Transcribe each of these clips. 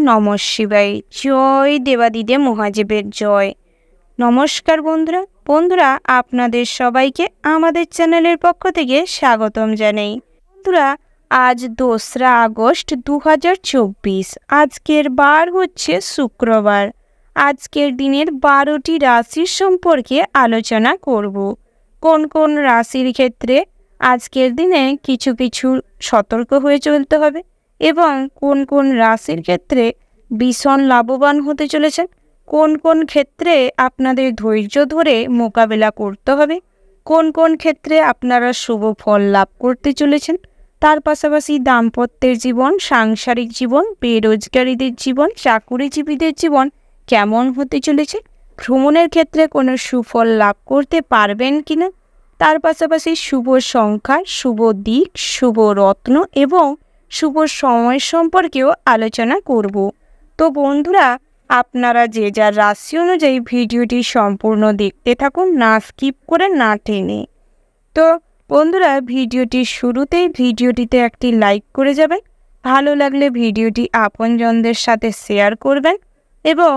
নমঃ শিবায়। জয় দেবাদিদে মহাদেবের জয়। নমস্কার বন্ধুরা আপনাদের সবাইকে আমাদের চ্যানেলের পক্ষ থেকে স্বাগতম জানাই। বন্ধুরা, আজ 2রা আগস্ট 2024। আজকের বার হচ্ছে শুক্রবার। আজকের দিনের 12টি রাশির সম্পর্কে আলোচনা করব। কোন কোন রাশির ক্ষেত্রে আজকের দিনে কিছু সতর্ক হয়ে চলতে হবে এবং কোন কোন রাশির ক্ষেত্রে ভীষণ লাভবান হতে চলেছেন, কোন কোন ক্ষেত্রে আপনাদের ধৈর্য ধরে মোকাবেলা করতে হবে, কোন কোন ক্ষেত্রে আপনারা শুভ ফল লাভ করতে চলেছেন, তার পাশাপাশি দাম্পত্যের জীবন, সাংসারিক জীবন, বেরোজগারীদের জীবন, চাকুরিজীবীদের জীবন কেমন হতে চলেছে, ভ্রমণের ক্ষেত্রে কোনো সুফল লাভ করতে পারবেন কিনা, তার পাশাপাশি শুভ সংখ্যা, শুভ দিক, শুভ রত্ন এবং শুভ সময় সম্পর্কেও আলোচনা করব। তো বন্ধুরা, আপনারা যে যার রাশি অনুযায়ী ভিডিওটি সম্পূর্ণ দেখতে থাকুন, না স্কিপ করে, না টেনে। তো বন্ধুরা, ভিডিওটির শুরুতেই ভিডিওটিতে একটি লাইক করে যাবেন। ভালো লাগলে ভিডিওটি আপনজনদের সাথে শেয়ার করবেন এবং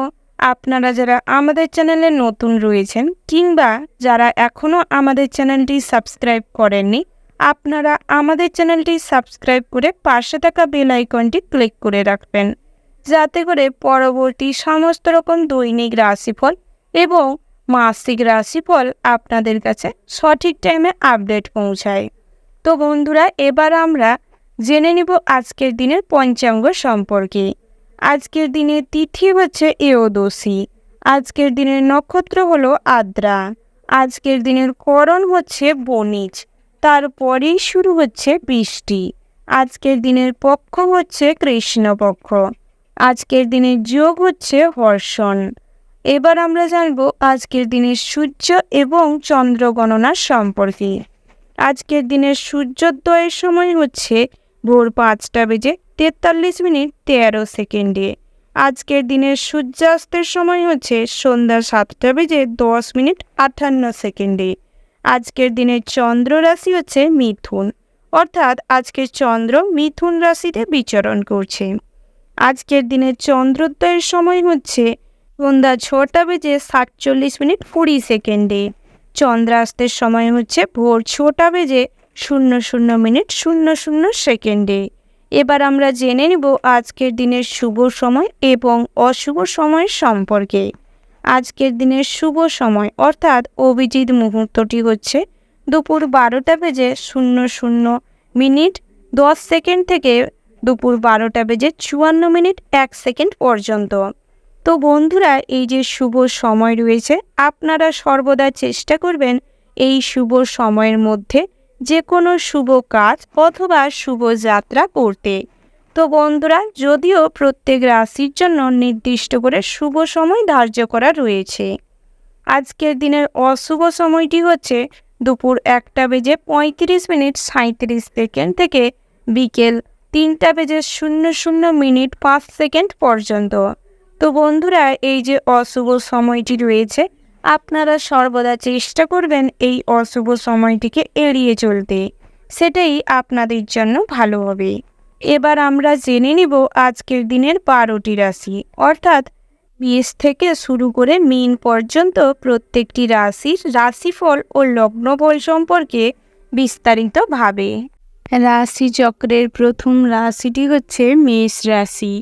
আপনারা যারা আমাদের চ্যানেলে নতুন রয়েছেন কিংবা যারা এখনও আমাদের চ্যানেলটি সাবস্ক্রাইব করেননি, আপনারা আমাদের চ্যানেলটি সাবস্ক্রাইব করে পাশে থাকা বেল আইকনটি ক্লিক করে রাখবেন, যাতে করে পরবর্তী সমস্ত রকম দৈনিক রাশিফল এবং মাসিক রাশিফল আপনাদের কাছে সঠিক টাইমে আপডেট পৌঁছায়। তো বন্ধুরা, এবার আমরা জেনে নিব আজকের দিনের পঞ্চাঙ্গ সম্পর্কে। আজকের দিনের তিথি হচ্ছে একাদশী। আজকের দিনের নক্ষত্র হলো আদ্রা। আজকের দিনের করণ হচ্ছে বণিজ। তারপরেই শুরু হচ্ছে বৃষ্টি। আজকের দিনের পক্ষ হচ্ছে কৃষ্ণপক্ষ। আজকের দিনের যোগ হচ্ছে হর্ষণ। এবার আমরা জানব আজকের দিনের সূর্য এবং চন্দ্র গণনা সম্পর্কে। আজকের দিনের সূর্যোদয়ের সময় হচ্ছে ভোর 5:43 আজকের দিনের সূর্যাস্তের সময় হচ্ছে সন্ধ্যা 7:10 আজকের দিনের চন্দ্র রাশি হচ্ছে মিথুন, অর্থাৎ আজকের চন্দ্র মিথুন রাশিতে বিচরণ করছে। আজকের দিনের চন্দ্রোদয়ের সময় হচ্ছে সন্ধ্যা 6:47 চন্দ্রাস্তের সময় হচ্ছে ভোর 6:00 এবার আমরা জেনে নিব আজকের দিনের শুভ সময় এবং অশুভ সময় সম্পর্কে। আজকের দিনের শুভ সময় অর্থাৎ অভিজিৎ মুহূর্তটি হচ্ছে দুপুর 12:00:10 থেকে দুপুর 12:54 পর্যন্ত। তো বন্ধুরা, এই যে শুভ সময় রয়েছে, আপনারা সর্বদা চেষ্টা করবেন এই শুভ সময়ের মধ্যে যে কোনো শুভ কাজ অথবা শুভ যাত্রা করতে। তো বন্ধুরা, যদিও প্রত্যেক রাশির জন্য নির্দিষ্ট করে শুভ সময় ধার্য করা রয়েছে, আজকের দিনের অশুভ সময়টি হচ্ছে দুপুর 1:35 থেকে বিকেল 3:00:05 পর্যন্ত। তো বন্ধুরা, এই যে অশুভ সময়টি রয়েছে, আপনারা সর্বদা চেষ্টা করবেন এই অশুভ সময়টিকে এড়িয়ে চলতে, সেটাই আপনাদের জন্য ভালো হবে। এবার আমরা জেনে নিব আজকের দিনের 12টি রাশি, অর্থাৎ 20 থেকে শুরু করে মীন পর্যন্ত প্রত্যেকটি রাশির রাশিফল ও লগ্নফল সম্পর্কে বিস্তারিতভাবে। রাশিচক্রের প্রথম রাশিটি হচ্ছে মেষ রাশি।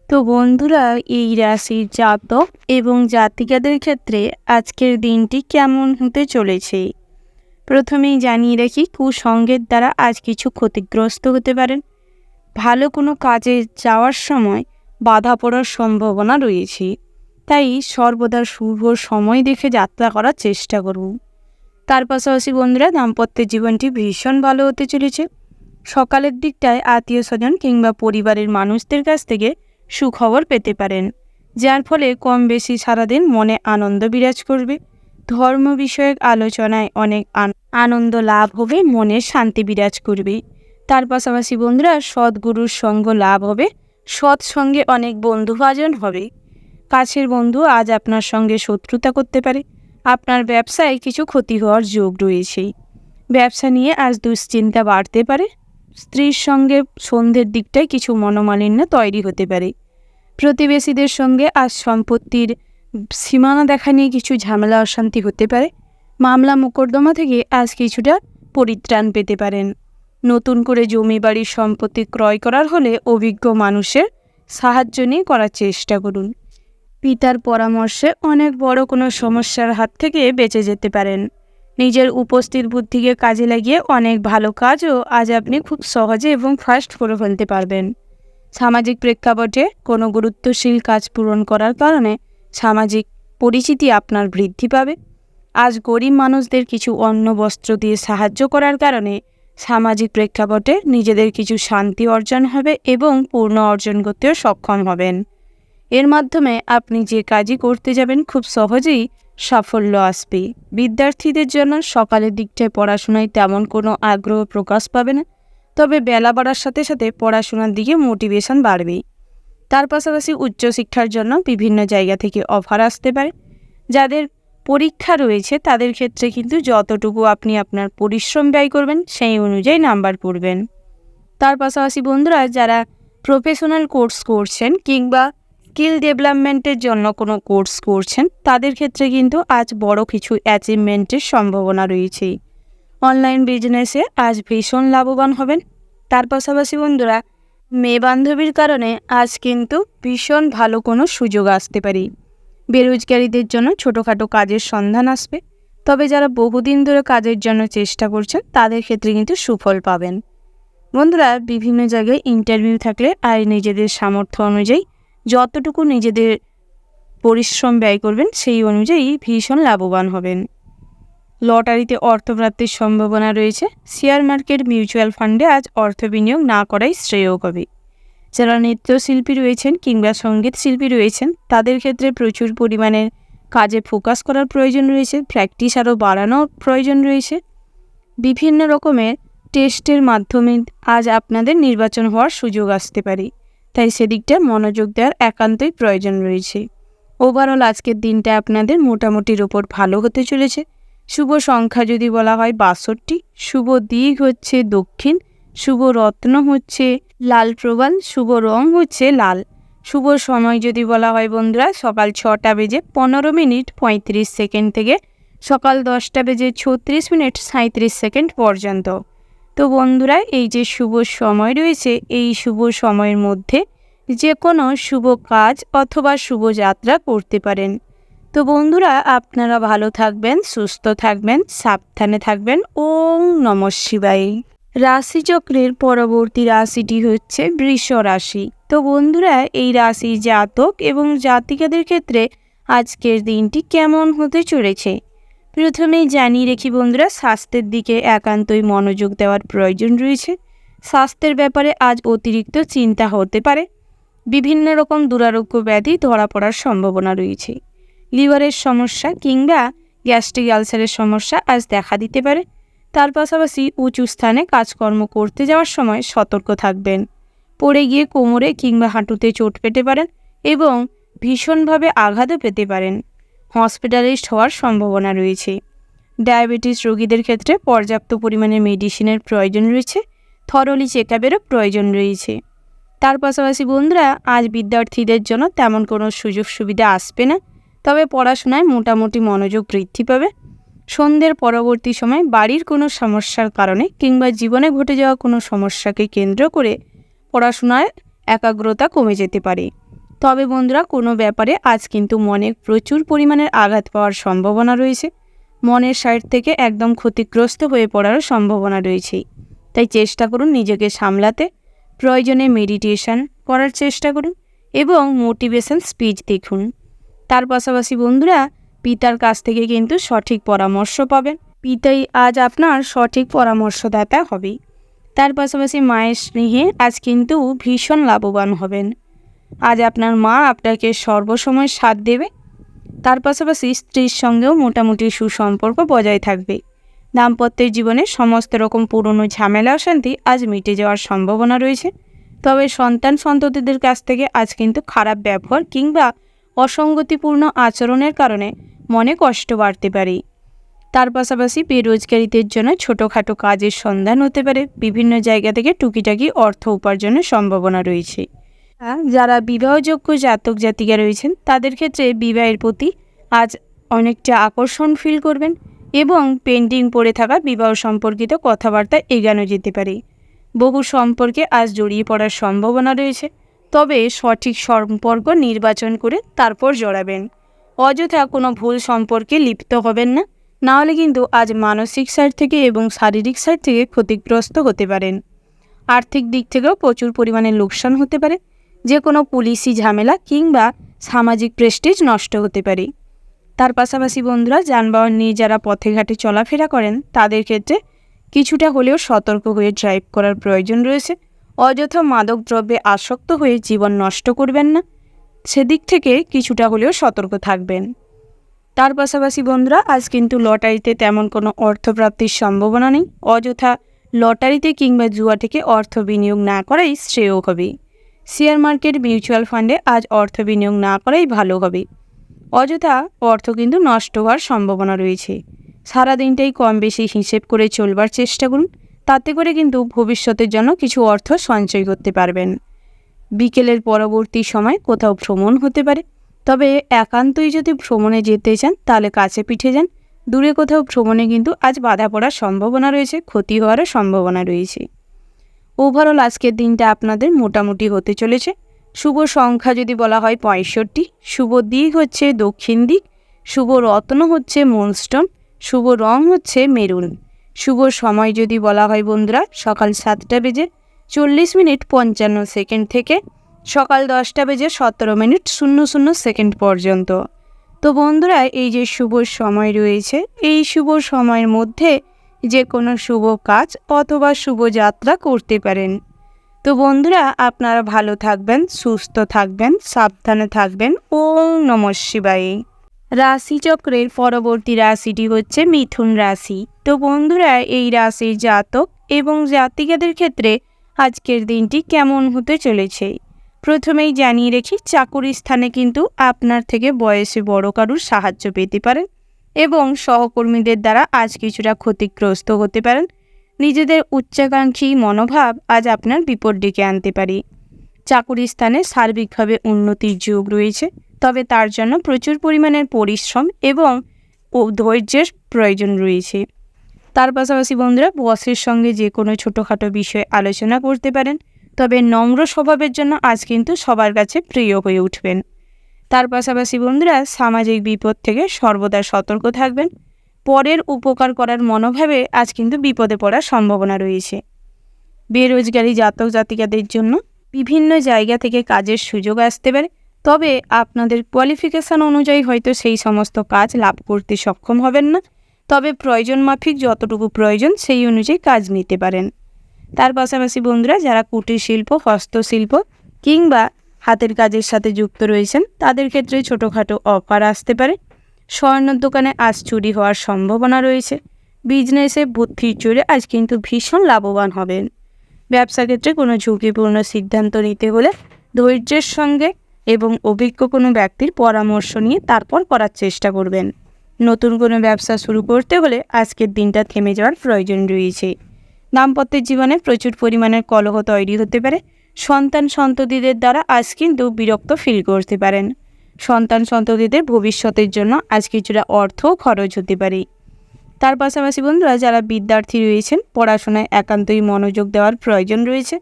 তো বন্ধুরা, এই রাশির জাতক এবং জাতিকাদের ক্ষেত্রে আজকের দিনটি কেমন হতে চলেছে। প্রথমেই জানিয়ে রাখি, কুসঙ্গের দ্বারা আজ কিছু ক্ষতিগ্রস্ত হতে পারেন। ভালো কোনো কাজে যাওয়ার সময় বাধা পড়ার সম্ভাবনা রয়েছে, তাই সর্বদা শুভ সময় দেখে যাত্রা করার চেষ্টা করুন। তার পাশাপাশি বন্ধুরা, দাম্পত্য জীবনটি ভীষণ ভালো হতে চলেছে। সকালের দিকটায় আত্মীয় স্বজন কিংবা পরিবারের মানুষদের কাছ থেকে সুখবর পেতে পারেন, যার ফলে কম বেশি সারাদিন মনে আনন্দ বিরাজ করবে। ধর্ম বিষয়ক আলোচনায় অনেক আনন্দ লাভ হবে, মনে শান্তি বিরাজ করবে। তার পাশাপাশি বন্ধুরা, সদ্গুরুর সঙ্গ লাভ হবে, সৎসঙ্গে অনেক বন্ধুভাজন হবে। কাছের বন্ধু আজ আপনার সঙ্গে শত্রুতা করতে পারে। আপনার ব্যবসায় কিছু ক্ষতি হওয়ার যোগ রয়েছে। ব্যবসা নিয়ে আজ দুশ্চিন্তা বাড়তে পারে। স্ত্রীর সঙ্গে সন্ধ্যের দিকটায় কিছু মনোমালিন্য তৈরি হতে পারে। প্রতিবেশীদের সঙ্গে আজ সম্পত্তির সীমানা দেখা নিয়ে কিছু ঝামেলা অশান্তি হতে পারে। মামলা মোকদ্দমা থেকে আজ কিছুটা পরিত্রাণ পেতে পারেন। নতুন করে জমি বাড়ির সম্পত্তি ক্রয় করার হলে অভিজ্ঞ মানুষের সাহায্য নিয়ে করার চেষ্টা করুন। পিতার পরামর্শে অনেক বড় কোনো সমস্যার হাত থেকে বেঁচে যেতে পারেন। নিজের উপস্থিত বুদ্ধিকে কাজে লাগিয়ে অনেক ভালো কাজও আজ আপনি খুব সহজে এবং ফাস্ট করে ফেলতে পারবেন। সামাজিক প্রেক্ষাপটে কোনো গুরুত্বশীল কাজ পূরণ করার কারণে সামাজিক পরিচিতি আপনার বৃদ্ধি পাবে। আজ গরিব মানুষদের কিছু অন্ন বস্ত্র দিয়ে সাহায্য করার কারণে সামাজিক প্রেক্ষাপটে নিজেদের কিছু শান্তি অর্জন হবে এবং পূর্ণ অর্জন করতেও সক্ষম হবেন। এর মাধ্যমে আপনি যে কাজই করতে যাবেন খুব সহজেই সাফল্য আসবে। বিদ্যার্থীদের জন্য সকালের দিকটায় পড়াশোনায় তেমন কোনো আগ্রহ প্রকাশ পাবে না, তবে বেলা বাড়ার সাথে সাথে পড়াশোনার দিকে মোটিভেশন বাড়বেই। তার পাশাপাশি উচ্চশিক্ষার জন্য বিভিন্ন জায়গা থেকে অফার আসতে পারে। যাদের পরীক্ষা রয়েছে তাদের ক্ষেত্রে কিন্তু যতটুকু আপনি আপনার পরিশ্রম ব্যয় করবেন সেই অনুযায়ী নাম্বার করবেন। তার পাশাপাশি বন্ধুরা, যারা প্রফেশনাল কোর্স করছেন কিংবা স্কিল ডেভেলপমেন্টের জন্য কোনো কোর্স করছেন তাদের ক্ষেত্রে কিন্তু আজ বড় কিছু অ্যাচিভমেন্টের সম্ভাবনা রয়েছে। অনলাইন বিজনেসে আজ ভীষণ লাভবান হবেন। তার পাশাপাশি বন্ধুরা, মেয়ে বান্ধবীর কারণে আজ কিন্তু ভীষণ ভালো কোনো সুযোগ আসতে পারে। বেরোজগারীদের জন্য ছোটোখাটো কাজের সন্ধান আসবে, তবে যারা বহুদিন ধরে কাজের জন্য চেষ্টা করছেন তাদের ক্ষেত্রে কিন্তু সুফল পাবেন। বন্ধুরা, বিভিন্ন জায়গায় ইন্টারভিউ থাকলে আর নিজেদের সামর্থ্য অনুযায়ী যতটুকু নিজেদের পরিশ্রম ব্যয় করবেন সেই অনুযায়ী ভীষণ লাভবান হবেন। লটারিতে অর্থপ্রাপ্তির সম্ভাবনা রয়েছে। শেয়ার মার্কেট, মিউচুয়াল ফান্ডে আজ অর্থ বিনিয়োগ না করাই শ্রেয় হবে। যারা নৃত্যশিল্পী রয়েছেন কিংবা সঙ্গীত শিল্পী রয়েছেন তাদের ক্ষেত্রে প্রচুর পরিমাণে কাজে ফোকাস করার প্রয়োজন রয়েছে, প্র্যাকটিস আরও বাড়ানোর প্রয়োজন রয়েছে। বিভিন্ন রকমের টেস্টের মাধ্যমে আজ আপনাদের নির্বাচন হওয়ার সুযোগ আসতে পারে, তাই সেদিকটা মনোযোগ দেওয়ার একান্তই প্রয়োজন রয়েছে। ওভারঅল আজকের দিনটা আপনাদের মোটামুটির ওপর ভালো হতে চলেছে। শুভ সংখ্যা যদি বলা হয় 62, শুভ দিক হচ্ছে দক্ষিণ, শুভ রত্ন হচ্ছে লাল প্রবাল, শুভ রং হচ্ছে লাল। শুভ সময় যদি বলা হয় বন্ধুরা, সকাল 6টা বেজে 15 মিনিট 35 সেকেন্ড থেকে সকাল 10টা বেজে 36 মিনিট 37 সেকেন্ড পর্যন্ত। তো বন্ধুরা, এই যে শুভ সময় রয়েছে এই শুভ সময়ের মধ্যে যে কোনো শুভ কাজ অথবা শুভ যাত্রা করতে পারেন। তো বন্ধুরা, আপনারা ভালো থাকবেন, সুস্থ থাকবেন, সাবধানে থাকবেন। ওম নমঃ শিবায়। রাশিচক্রের পরবর্তী রাশিটি হচ্ছে বৃষ রাশি। তো বন্ধুরা, এই রাশি জাতক এবং জাতিকাদের ক্ষেত্রে আজকের দিনটি কেমন হতে চলেছে প্রথমেই জানিয়ে রেখি বন্ধুরা, স্বাস্থ্যের দিকে একান্তই মনোযোগ দেওয়ার প্রয়োজন রয়েছে। স্বাস্থ্যের ব্যাপারে আজ অতিরিক্ত চিন্তা হতে পারে। বিভিন্ন রকম দুরারোগ্য ব্যাধি ধরা পড়ার সম্ভাবনা রয়েছে। লিভারের সমস্যা কিংবা গ্যাস্ট্রিক আলসারের সমস্যা আজ দেখা দিতে পারে। তার পাশাপাশি উঁচু স্থানে কাজকর্ম করতে যাওয়ার সময় সতর্ক থাকবেন। পড়ে গিয়ে কোমরে কিংবা হাঁটুতে চোট পেতে পারেন এবং ভীষণভাবে আঘাতও পেতে পারেন। হসপিটালাইজড হওয়ার সম্ভাবনা রয়েছে। ডায়াবেটিস রোগীদের ক্ষেত্রে পর্যাপ্ত পরিমাণে মেডিসিনের প্রয়োজন রয়েছে। থরলি চেকআপেরও প্রয়োজন রয়েছে। তার পাশাপাশি বন্ধুরা, আজ বিদ্যার্থীদের জন্য তেমন কোনো সুযোগ সুবিধা আসবে না, তবে পড়াশোনায় মোটামুটি মনোযোগ বৃদ্ধি পাবে। সন্ধ্যের পরবর্তী সময় বাড়ির কোনো সমস্যার কারণে কিংবা জীবনে ঘটে যাওয়া কোনো সমস্যাকে কেন্দ্র করে পড়াশোনায় একাগ্রতা কমে যেতে পারে। তবে বন্ধুরা, কোনো ব্যাপারে আজ কিন্তু মনে প্রচুর পরিমাণের আঘাত পাওয়ার সম্ভাবনা রয়েছে। মনের সাইড থেকে একদম ক্ষতিগ্রস্ত হয়ে পড়ারও সম্ভাবনা রয়েছে। তাই চেষ্টা করুন নিজেকে সামলাতে। প্রয়োজনে মেডিটেশন করার চেষ্টা করুন এবং মোটিভেশন স্পিচ দেখুন। তার পাশাপাশি বন্ধুরা, পিতার কাছ থেকে কিন্তু সঠিক পরামর্শ পাবেন। পিতাই আজ আপনার সঠিক পরামর্শদাতা হবে। তার পাশাপাশি মায়ের স্নেহে আজ কিন্তু ভীষণ লাভবান হবেন। আজ আপনার মা আপনাকে সর্বসময় সাথ দেবে। তার পাশাপাশি স্ত্রীর সঙ্গেও মোটামুটি সুসম্পর্ক বজায় থাকবে। দাম্পত্যের জীবনে সমস্ত রকম পুরনো ঝামেলা অশান্তি আজ মিটে যাওয়ার সম্ভাবনা রয়েছে। তবে সন্ততিদের কাছ থেকে আজ কিন্তু খারাপ ব্যবহার কিংবা অসঙ্গতিপূর্ণ আচরণের কারণে মনে কষ্ট বাড়তে পারে। তার পাশাপাশি বেরোজগারীদের জন্য ছোটোখাটো কাজের সন্ধান হতে পারে। বিভিন্ন জায়গা থেকে টুকিটাকি অর্থ উপার্জনের সম্ভাবনা রয়েছে। যারা বিবাহযোগ্য জাতক জাতিকা রয়েছেন তাদের ক্ষেত্রে বিবাহের প্রতি আজ অনেকটা আকর্ষণ ফিল করবেন এবং পেন্ডিং পড়ে থাকা বিবাহ সম্পর্কিত কথাবার্তা এগোনো যেতে পারে। বহু সম্পর্কে আজ জড়িয়ে পড়ার সম্ভাবনা রয়েছে, তবে সঠিক সম্পর্ক নির্বাচন করে তারপর জড়াবেন। অযথা কোনো ভুল সম্পর্কে লিপ্ত হবেন না, নাহলে কিন্তু আজ মানসিক সাইড থেকে এবং শারীরিক সাইড থেকে ক্ষতিগ্রস্ত হতে পারেন। আর্থিক দিক থেকেও প্রচুর পরিমাণে লোকসান হতে পারে, যে কোনো পুলিশি ঝামেলা কিংবা সামাজিক প্রেস্টিজ নষ্ট হতে পারে। তার পাশাপাশি বন্ধুরা, যানবাহন নিয়ে যারা পথে ঘাটে চলাফেরা করেন তাদের ক্ষেত্রে কিছুটা হলেও সতর্ক হয়ে ড্রাইভ করার প্রয়োজন রয়েছে। অযথা মাদক দ্রব্যে আসক্ত হয়ে জীবন নষ্ট করবেন না, সেদিক থেকে কিছুটা হলেও সতর্ক থাকবেন। তার পাশাপাশি বন্ধুরা, আজ কিন্তু লটারিতে তেমন কোনো অর্থপ্রাপ্তির সম্ভাবনা নেই। অযথা লটারিতে কিংবা জুয়া থেকে অর্থ বিনিয়োগ না করাই শ্রেয় হবে। শেয়ার মার্কেট, মিউচুয়াল ফান্ডে আজ অর্থ বিনিয়োগ না করাই ভালো হবে। অযথা অর্থ কিন্তু নষ্ট হওয়ার সম্ভাবনা রয়েছে। সারাদিনটাই কম বেশি হিসেব করে চলবার চেষ্টা করুন, তাতে করে কিন্তু ভবিষ্যতের জন্য কিছু অর্থ সঞ্চয় করতে পারবেন। বিকেলের পরবর্তী সময় কোথাও ভ্রমণ হতে পারে, তবে একান্তই যদি ভ্রমণে যেতে চান তাহলে কাছে পিঠে যান। দূরে কোথাও ভ্রমণে কিন্তু আজ বাধা পড়ার সম্ভাবনা রয়েছে, ক্ষতি হওয়ারও সম্ভাবনা রয়েছে। ওভারঅল আজকের দিনটা আপনাদের মোটামুটি হতে চলেছে। শুভ সংখ্যা যদি বলা হয় 65, শুভ দিক হচ্ছে দক্ষিণ দিক, শুভ রত্ন হচ্ছে মুনস্টোন, শুভ রং হচ্ছে মেরুন। শুভ সময় যদি বলা হয় বন্ধুরা, সকাল 7:40:55 থেকে সকাল 10:17:00 পর্যন্ত। তো বন্ধুরা, এই যে শুভ সময় রয়েছে, এই শুভ সময়ের মধ্যে যে কোনো শুভ কাজ অথবা শুভ যাত্রা করতে পারেন। তো বন্ধুরা, আপনারা ভালো থাকবেন, সুস্থ থাকবেন, সাবধানে থাকবেন। ওম নমঃ শিবায়। রাশিচক্রের পরবর্তী রাশিটি হচ্ছে মিথুন রাশি। তো বন্ধুরা, এই রাশির জাতক এবং জাতিকাদের ক্ষেত্রে আজকের দিনটি কেমন হতে চলেছে প্রথমেই জানিয়ে রেখি, চাকুরি স্থানে কিন্তু আপনার থেকে বয়সে বড় কারুর সাহায্য পেতে পারেন এবং সহকর্মীদের দ্বারা আজ কিছুটা ক্ষতিগ্রস্ত হতে পারেন। নিজেদের উচ্চাকাঙ্ক্ষী মনোভাব আজ আপনার বিপদ ডেকে আনতে পারে। চাকুরি স্থানে সার্বিকভাবে উন্নতির যোগ রয়েছে, তবে তার জন্য প্রচুর পরিমাণের পরিশ্রম এবং ধৈর্যের প্রয়োজন রয়েছে। তার পাশাপাশি বন্ধুরা, বসের সঙ্গে যে কোনো ছোটোখাটো বিষয়ে আলোচনা করতে পারেন, তবে নম্র স্বভাবের জন্য আজ কিন্তু সবার কাছে প্রিয় হয়ে উঠবেন। তার পাশাপাশি বন্ধুরা, সামাজিক বিপদ থেকে সর্বদা সতর্ক থাকবেন। পরের উপকার করার মনোভাবে আজ কিন্তু বিপদে পড়ার সম্ভাবনা রয়েছে। বেরোজগারি জাতক জাতিকাদের জন্য বিভিন্ন জায়গা থেকে কাজের সুযোগ আসতে পারে, তবে আপনাদের কোয়ালিফিকেশান অনুযায়ী হয়তো সেই সমস্ত কাজ লাভ করতে সক্ষম হবেন না, তবে প্রয়োজন মাফিক যতটুকু প্রয়োজন সেই অনুযায়ী কাজ নিতে পারেন। তার পাশাপাশি বন্ধুরা, যারা কুটির শিল্প, হস্তশিল্প কিংবা হাতের কাজের সাথে যুক্ত রয়েছেন তাদের ক্ষেত্রে ছোটোখাটো অফার আসতে পারে। স্বর্ণের দোকানে আজ চুরি হওয়ার সম্ভাবনা রয়েছে। বিজনেসে বুদ্ধির জোরে আজ কিন্তু ভীষণ লাভবান হবেন। ব্যবসা ক্ষেত্রে কোনো ঝুঁকিপূর্ণ সিদ্ধান্ত নিতে হলে ধৈর্যের সঙ্গে এবং অভিজ্ঞ কোনো ব্যক্তির পরামর্শ নিয়ে তারপর করার চেষ্টা করবেন। নতুন কোনো ব্যবসা শুরু করতে হলে আজকের দিনটা থেমে যাওয়ার প্রয়োজন রয়েছে। দাম্পত্যের জীবনে প্রচুর পরিমাণের কলহ তৈরি হতে পারে। সন্তান সন্ততিদের দ্বারা আজ কিন্তু বিরক্ত ফিল করতে পারেন। সন্তান সন্ততিদের ভবিষ্যতের জন্য আজ কিছুটা অর্থও খরচ হতে পারে। তার পাশাপাশি বন্ধুরা, যারা বিদ্যার্থী রয়েছেন পড়াশোনায় একান্তই মনোযোগ দেওয়ার প্রয়োজন রয়েছে,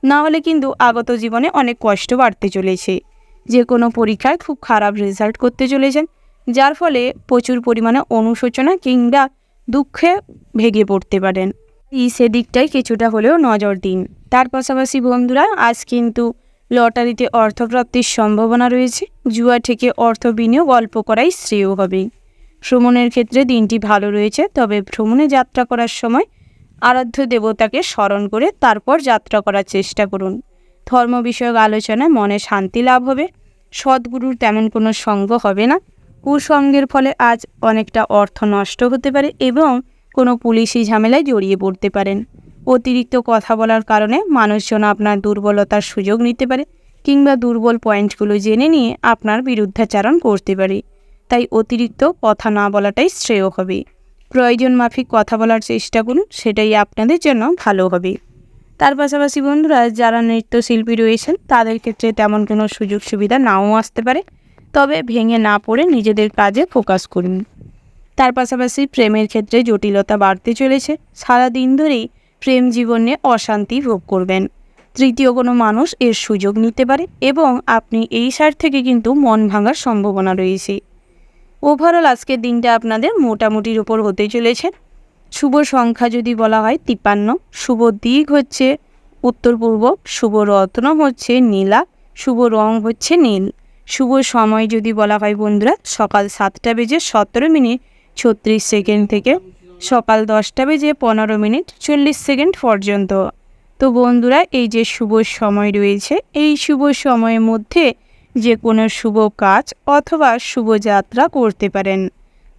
না হলে কিন্তু আগত জীবনে অনেক কষ্ট বাড়তে চলেছে। যে কোনো পরীক্ষায় খুব খারাপ রেজাল্ট করতে চলেছেন, যার ফলে প্রচুর পরিমাণে অনুশোচনা কিংবা দুঃখে ভেঙে পড়তে পারেন। সেদিকটাই কিছুটা হলেও নজর দিন। তার পাশাপাশি বন্ধুরা, আজ কিন্তু লটারিতে অর্থপ্রাপ্তির সম্ভাবনা রয়েছে। জুয়া থেকে অর্থ বিনিয়োগ অল্প করাই শ্রেয় হবে। ভ্রমণের ক্ষেত্রে দিনটি ভালো রয়েছে, তবে ভ্রমণে যাত্রা করার সময় আরাধ্য দেবতাকে স্মরণ করে তারপর যাত্রা করার চেষ্টা করুন। ধর্ম বিষয়ক আলোচনায় মনে শান্তি লাভ হবে। সদ্গুরুর তেমন কোনো সঙ্গ হবে না। কুসঙ্গের ফলে আজ অনেকটা অর্থ নষ্ট হতে পারে এবং কোনো পুলিশি ঝামেলায় জড়িয়ে পড়তে পারেন। অতিরিক্ত কথা বলার কারণে মানুষজন আপনার দুর্বলতার সুযোগ নিতে পারে কিংবা দুর্বল পয়েন্টগুলো জেনে নিয়ে আপনার বিরুদ্ধাচারণ করতে পারে। তাই অতিরিক্ত কথা না বলাটাই শ্রেয় হবে। প্রয়োজন মাফিক কথা বলার চেষ্টা করুন, সেটাই আপনাদের জন্য ভালো হবে। তার পাশাপাশি বন্ধুরা, যারা নৃত্যশিল্পী রয়েছেন তাদের ক্ষেত্রে তেমন কোনো সুযোগ সুবিধা নাও আসতে পারে, তবে ভেঙে না পড়ে নিজেদের কাজে ফোকাস করুন। তার পাশাপাশি প্রেমের ক্ষেত্রে জটিলতা বাড়তে চলেছে। সারা দিন ধরেই প্রেম জীবনে অশান্তি ভোগ করবেন। তৃতীয় কোনো মানুষ এর সুযোগ নিতে পারে এবং আপনি এই সাইড থেকে কিন্তু মন ভাঙার সম্ভাবনা রয়েছে। ওভারঅল আজকের দিনটা আপনাদের মোটামুটির ওপর হতে চলেছে। শুভ সংখ্যা যদি বলা হয় 53, শুভ দিক হচ্ছে উত্তর পূর্ব, শুভ রত্ন হচ্ছে নীলা, শুভ রং হচ্ছে নীল। শুভ সময় যদি বলা হয় বন্ধুরা, সকাল 7:36 থেকে সকাল 10:15 পর্যন্ত। তো বন্ধুরা, এই যে শুভ সময় রয়েছে, এই শুভ সময়ের মধ্যে যে কোনো শুভ কাজ অথবা শুভযাত্রা করতে পারেন।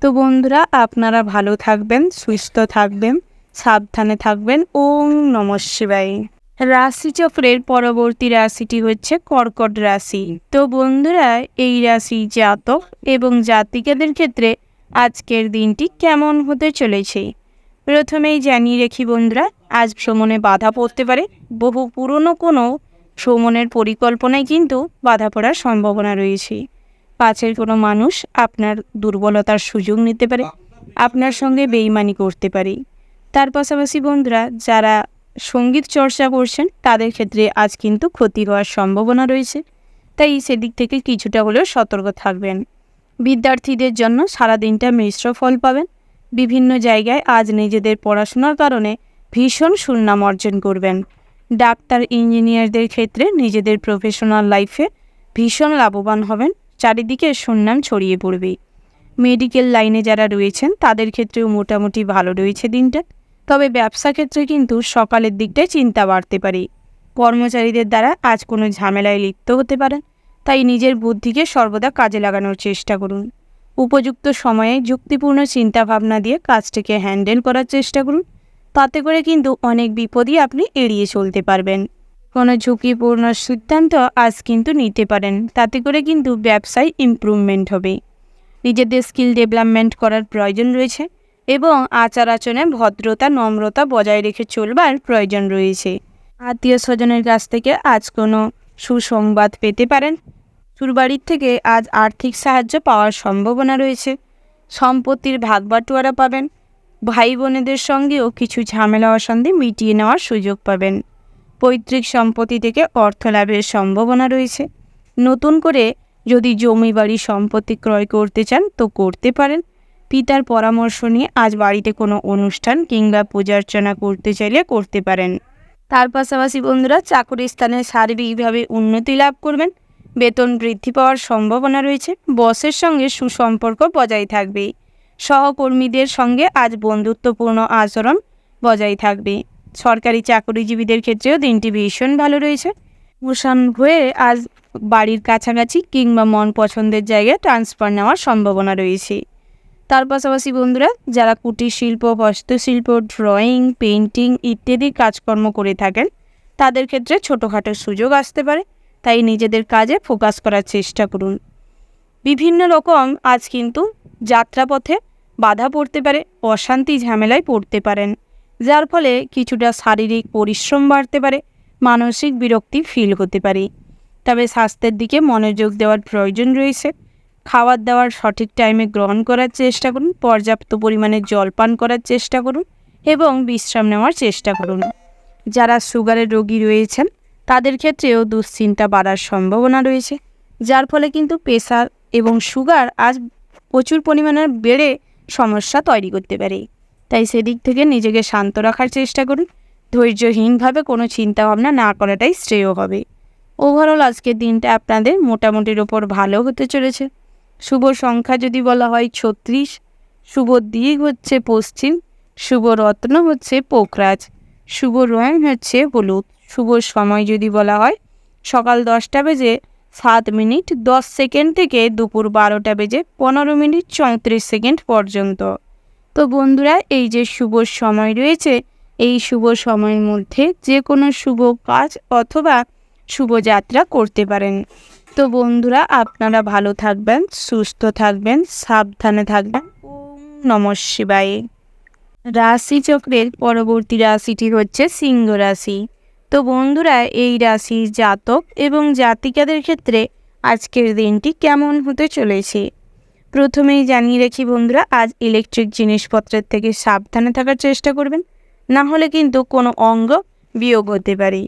তো বন্ধুরা, আপনারা ভালো থাকবেন, সুস্থ থাকবেন, সাবধানে থাকবেন। ওম নমঃ শিবায়। রাশিচক্রের পরবর্তী রাশিটি হচ্ছে কর্কট রাশি। তো বন্ধুরা, এই রাশি জাতক এবং জাতিকাদের ক্ষেত্রে আজকের দিনটি কেমন হতে চলেছে প্রথমেই জানিয়ে রাখি বন্ধুরা, আজ ভ্রমণে বাধা পড়তে পারে। বহু পুরনো কোনো ভ্রমণের পরিকল্পনায় কিন্তু বাধা পড়ার সম্ভাবনা রয়েছে। পাশের কোনো মানুষ আপনার দুর্বলতার সুযোগ নিতে পারে, আপনার সঙ্গে বেইমানি করতে পারে। তার পাশাপাশি বন্ধুরা, যারা সঙ্গীত চর্চা করছেন তাদের ক্ষেত্রে আজ কিন্তু ক্ষতি হওয়ার সম্ভাবনা রয়েছে, তাই সেদিক থেকে কিছুটা হলেও সতর্ক থাকবেন। বিদ্যার্থীদের জন্য সারা দিনটা মিশ্র ফল পাবেন। বিভিন্ন জায়গায় আজ নিজেদের পড়াশোনার কারণে ভীষণ সুনাম অর্জন করবেন। ডাক্তার, ইঞ্জিনিয়ারদের ক্ষেত্রে নিজেদের প্রফেশনাল লাইফে ভীষণ লাভবান হবেন। চারিদিকে সুনাম ছড়িয়ে পড়বে। মেডিকেল লাইনে যারা রয়েছেন তাদের ক্ষেত্রেও মোটামুটি ভালো রয়েছে দিনটা, তবে ব্যবসা ক্ষেত্রে কিন্তু সকালের দিকটায় চিন্তা বাড়তে পারে। কর্মচারীদের দ্বারা আজ কোনো ঝামেলায় লিপ্ত হতে পারেন, তাই নিজের বুদ্ধিকে সর্বদা কাজে লাগানোর চেষ্টা করুন। উপযুক্ত সময়ে যুক্তিপূর্ণ চিন্তাভাবনা দিয়ে কাজটিকে হ্যান্ডেল করার চেষ্টা করুন। তাতে করে কিন্তু অনেক বিপদই আপনি এড়িয়ে চলতে পারবেন। কোনো ঝুঁকিপূর্ণ সিদ্ধান্ত আজ কিন্তু নিতে পারেন, তাতে করে কিন্তু ব্যবসায় ইমপ্রুভমেন্ট হবে। নিজেদের স্কিল ডেভেলপমেন্ট করার প্রয়োজন রয়েছে এবং আচার আচরণে ভদ্রতা, নম্রতা বজায় রেখে চলবার প্রয়োজন রয়েছে। আত্মীয় স্বজনের কাছ থেকে আজ কোনো সুসংবাদ পেতে পারেন। শ্বশুরবাড়ির থেকে আজ আর্থিক সাহায্য পাওয়ার সম্ভাবনা রয়েছে। সম্পত্তির ভাগবাটোয়ারা পাবেন। ভাই বোনেদের সঙ্গেও কিছু ঝামেলা অশান্তি মিটিয়ে নেওয়ার সুযোগ পাবেন। পৈতৃক সম্পত্তি থেকে অর্থ লাভের সম্ভাবনা রয়েছে। নতুন করে যদি জমি বাড়ি সম্পত্তি ক্রয় করতে চান তো করতে পারেন। পিতার পরামর্শ নিয়ে আজ বাড়িতে কোনো অনুষ্ঠান কিংবা পূজার্চনা করতে চাইলে করতে পারেন। তার পাশাপাশি বন্ধুরা, চাকরি স্থানে শারীরিকভাবে উন্নতি লাভ করবেন। বেতন বৃদ্ধি পাওয়ার সম্ভাবনা রয়েছে। বসের সঙ্গে সুসম্পর্ক বজায় থাকবে। সহকর্মীদের সঙ্গে আজ বন্ধুত্বপূর্ণ আচরণ বজায় থাকবে। সরকারি চাকরিজীবীদের ক্ষেত্রেও দিনটি ভীষণ ভালো রয়েছে। প্রমোশন হয়ে আজ বাড়ির কাছাকাছি কিংবা মন পছন্দের জায়গায় ট্রান্সফার নেওয়ার সম্ভাবনা রয়েছে। তার পাশাপাশি বন্ধুরা, যারা কুটির শিল্প, হস্তশিল্প, ড্রয়িং, পেইন্টিং ইত্যাদি কাজকর্ম করে থাকেন তাদের ক্ষেত্রে ছোটোখাটো সুযোগ আসতে পারে, তাই নিজেদের কাজে ফোকাস করার চেষ্টা করুন। বিভিন্ন রকম আজ কিন্তু যাত্রাপথে বাধা পড়তে পারে, অশান্তি ঝামেলায় পড়তে পারেন, যার ফলে কিছুটা শারীরিক পরিশ্রম বাড়তে পারে, মানসিক বিরক্তি ফিল হতে পারে। তবে স্বাস্থ্যের দিকে মনোযোগ দেওয়ার প্রয়োজন রয়েছে। খাবার দাবার সঠিক টাইমে গ্রহণ করার চেষ্টা করুন, পর্যাপ্ত পরিমাণে জল পান করার চেষ্টা করুন এবং বিশ্রাম নেওয়ার চেষ্টা করুন। যারা সুগারের রোগী রয়েছেন তাদের ক্ষেত্রেও দুশ্চিন্তা বাড়ার সম্ভাবনা রয়েছে, যার ফলে কিন্তু প্রেশার এবং সুগার আজ প্রচুর পরিমাণে বেড়ে সমস্যা তৈরি করতে পারে। তাই সেদিক থেকে নিজেকে শান্ত রাখার চেষ্টা করুন। ধৈর্যহীনভাবে কোনো চিন্তাভাবনা না করাটাই শ্রেয় হবে। ওভারঅল আজকের দিনটা আপনাদের মোটামুটির ওপর ভালো হতে চলেছে। শুভ সংখ্যা যদি বলা হয় 36, শুভ দিক হচ্ছে পশ্চিম, শুভ রত্ন হচ্ছে পোকরাজ, শুভ রং হচ্ছে হলুদ। শুভ সময় যদি বলা হয় সকাল 10:07 থেকে দুপুর 12:15 পর্যন্ত। তো বন্ধুরা, এই যে শুভ সময় রয়েছে, এই শুভ সময়ের মধ্যে যে কোনো শুভ কাজ অথবা শুভযাত্রা করতে পারেন। তো বন্ধুরা, আপনারা ভালো থাকবেন, সুস্থ থাকবেন, সাবধানে থাকবেন। ওম নমঃ শিবায়। রাশিচক্রের পরবর্তী রাশিটি হচ্ছে সিংহ রাশি। তো বন্ধুরা, এই রাশির জাতক এবং জাতিকাদের ক্ষেত্রে আজকের দিনটি কেমন হতে চলেছে। প্রথমেই জানিয়ে রাখি বন্ধুরা, আজ ইলেকট্রিক জিনিসপত্রের থেকে সাবধানে থাকার চেষ্টা করবেন, না হলে কিন্তু কোনো অঙ্গ বিয়োগ হতে পারে।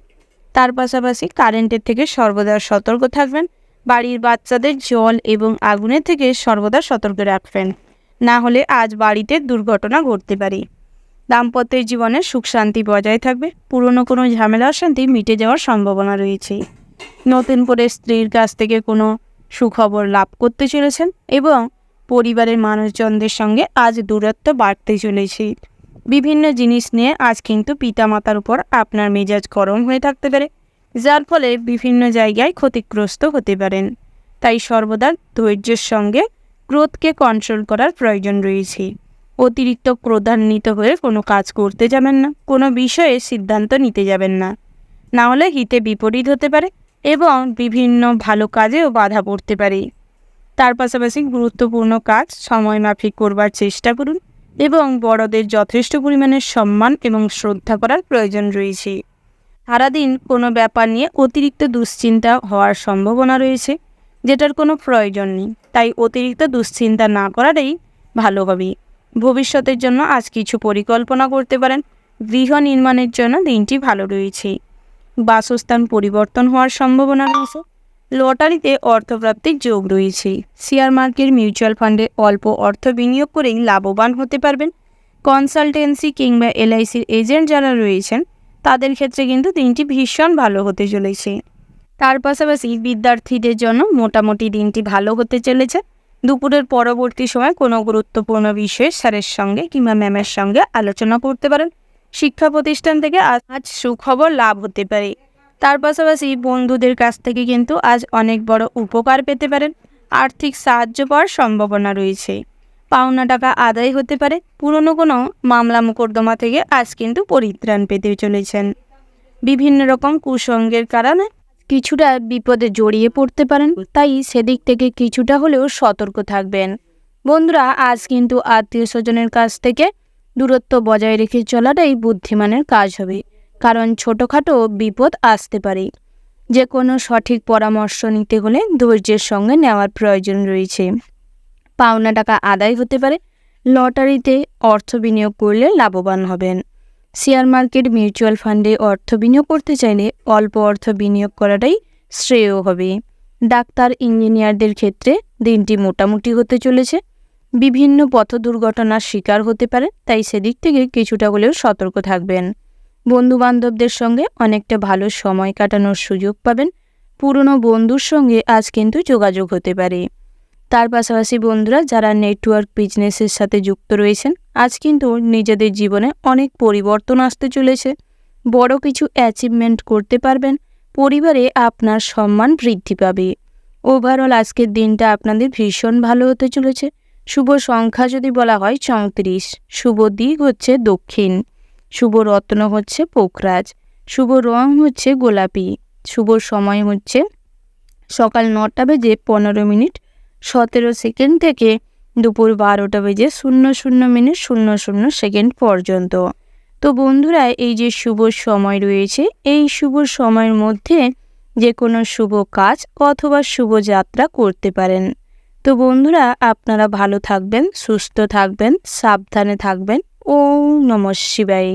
তার পাশাপাশি কারেন্টের থেকে সর্বদা সতর্ক থাকবেন। বাড়ির বাচ্চাদের জল এবং আগুনের থেকে সর্বদা সতর্ক রাখবেন, না হলে আজ বাড়িতে দুর্ঘটনা ঘটতে পারে। দাম্পত্যের জীবনে সুখ শান্তি বজায় থাকবে। পুরনো কোনো ঝামেলা অশান্তি মিটে যাওয়ার সম্ভাবনা রয়েছে। নতুন করে স্ত্রীর কাছ থেকে কোনো সুখবর লাভ করতে চলেছেন এবং পরিবারের মানুষজনদের সঙ্গে আজ দূরত্ব বাড়তে চলেছে। বিভিন্ন জিনিস নিয়ে আজ কিন্তু পিতামাতার উপর আপনার মেজাজ গরম হয়ে থাকতে পারে, যার ফলে বিভিন্ন জায়গায় ক্ষতিগ্রস্ত হতে পারেন। তাই সর্বদা ধৈর্যের সঙ্গে ক্রোধকে কন্ট্রোল করার প্রয়োজন রয়েছে। অতিরিক্ত ক্রোধান্বিত হয়ে কোনো কাজ করতে যাবেন না, কোনো বিষয়ে সিদ্ধান্ত নিতে যাবেন না, না হলে হিতে বিপরীত হতে পারে এবং বিভিন্ন ভালো কাজেও বাধা পড়তে পারে। তার পাশাপাশি গুরুত্বপূর্ণ কাজ সময়মাফিক করবার চেষ্টা করুন এবং বড়দের যথেষ্ট পরিমাণে সম্মান এবং শ্রদ্ধা করার প্রয়োজন রয়েছে। সারাদিন কোনো ব্যাপার নিয়ে অতিরিক্ত দুশ্চিন্তা হওয়ার সম্ভাবনা রয়েছে, যেটার কোনো প্রয়োজন নেই। তাই অতিরিক্ত দুশ্চিন্তা না করাটাই ভালো হবে। ভবিষ্যতের জন্য আজ কিছু পরিকল্পনা করতে পারেন। গৃহ নির্মাণের জন্য দিনটি ভালো রয়েছে। বাসস্থান পরিবর্তন হওয়ার সম্ভাবনা রয়েছে। লটারিতে অর্থপ্রাপ্তির যোগ রয়েছে। শেয়ার মার্কেট, মিউচুয়াল ফান্ডে অল্প অর্থ বিনিয়োগ করেই লাভবান হতে পারবেন। কনসালটেন্সি কিংবা এলআইসির এজেন্ট যারা রয়েছেন, তাদের ক্ষেত্রে কিন্তু দিনটি ভীষণ ভালো হতে চলেছে। তার পাশাপাশি বিদ্যার্থীদের জন্য মোটামুটি দিনটি ভালো হতে চলেছে। দুপুরের পরবর্তী সময় কোনো গুরুত্বপূর্ণ বিষয়ে স্যারের সঙ্গে কিংবা ম্যামের সঙ্গে আলোচনা করতে পারেন। শিক্ষা প্রতিষ্ঠান থেকে আজ সুখবর লাভ হতে পারে। তার পাশাপাশি বন্ধুদের কাছ থেকে কিন্তু আজ অনেক বড় উপকার পেতে পারেন। আর্থিক সাহায্য পাওয়ার সম্ভাবনা রয়েছে। পাওনা টাকা আদায় হতে পারে। পুরনো কোনো মামলা মোকদ্দমা থেকে আজ কিন্তু পরিত্রাণ পেতে চলেছেন। বিভিন্ন রকম কুসঙ্গের কারণে কিছুটা বিপদে জড়িয়ে পড়তে পারেন, তাই সেদিক থেকে কিছুটা হলেও সতর্ক থাকবেন। বন্ধুরা, আজ কিন্তু আত্মীয় স্বজনের কাছ থেকে দূরত্ব বজায় রেখে চলাটাই বুদ্ধিমানের কাজ হবে, কারণ ছোটোখাটো বিপদ আসতে পারে। যে কোনো সঠিক পরামর্শ নিতে হলে ধৈর্যের সঙ্গে নেওয়ার প্রয়োজন রয়েছে। পাওনা টাকা আদায় হতে পারে। লটারিতে অর্থ বিনিয়োগ করলে লাভবান হবেন। শেয়ার মার্কেট, মিউচুয়াল ফান্ডে অর্থ বিনিয়োগ করতে চাইলে অল্প অর্থ বিনিয়োগ করাটাই শ্রেয় হবে। ডাক্তার, ইঞ্জিনিয়ারদের ক্ষেত্রে দিনটি মোটামুটি হতে চলেছে। বিভিন্ন পথ দুর্ঘটনার শিকার হতে পারে, তাই সেদিক থেকে কিছুটা হলেও সতর্ক থাকবেন। বন্ধুবান্ধবদের সঙ্গে অনেকটা ভালো সময় কাটানোর সুযোগ পাবেন। পুরনো বন্ধুর সঙ্গে আজ কিন্তু যোগাযোগ হতে পারে। তার পাশাপাশি বন্ধুরা, যারা নেটওয়ার্ক বিজনেসের সাথে যুক্ত রয়েছেন, আজ কিন্তু নিজেদের জীবনে অনেক পরিবর্তন আসতে চলেছে। বড় কিছু অ্যাচিভমেন্ট করতে পারবেন। পরিবারে আপনার সম্মান বৃদ্ধি পাবে। ওভারঅল আজকের দিনটা আপনাদের ভীষণ ভালো হতে চলেছে। শুভ সংখ্যা যদি বলা হয় 34। শুভ দিক হচ্ছে দক্ষিণ। শুভ রত্ন হচ্ছে পোখরাজ। শুভ রং হচ্ছে গোলাপি। শুভ সময় হচ্ছে সকাল 9:15 থেকে দুপুর 12:00 পর্যন্ত। তো বন্ধুরা, এই যে শুভ সময় রয়েছে, এই শুভ সময়ের মধ্যে যে কোনো শুভ কাজ অথবা শুভ যাত্রা করতে পারেন। তো বন্ধুরা, আপনারা ভালো থাকবেন, সুস্থ থাকবেন, সাবধানে থাকবেন। ওম নমঃ শিবায়।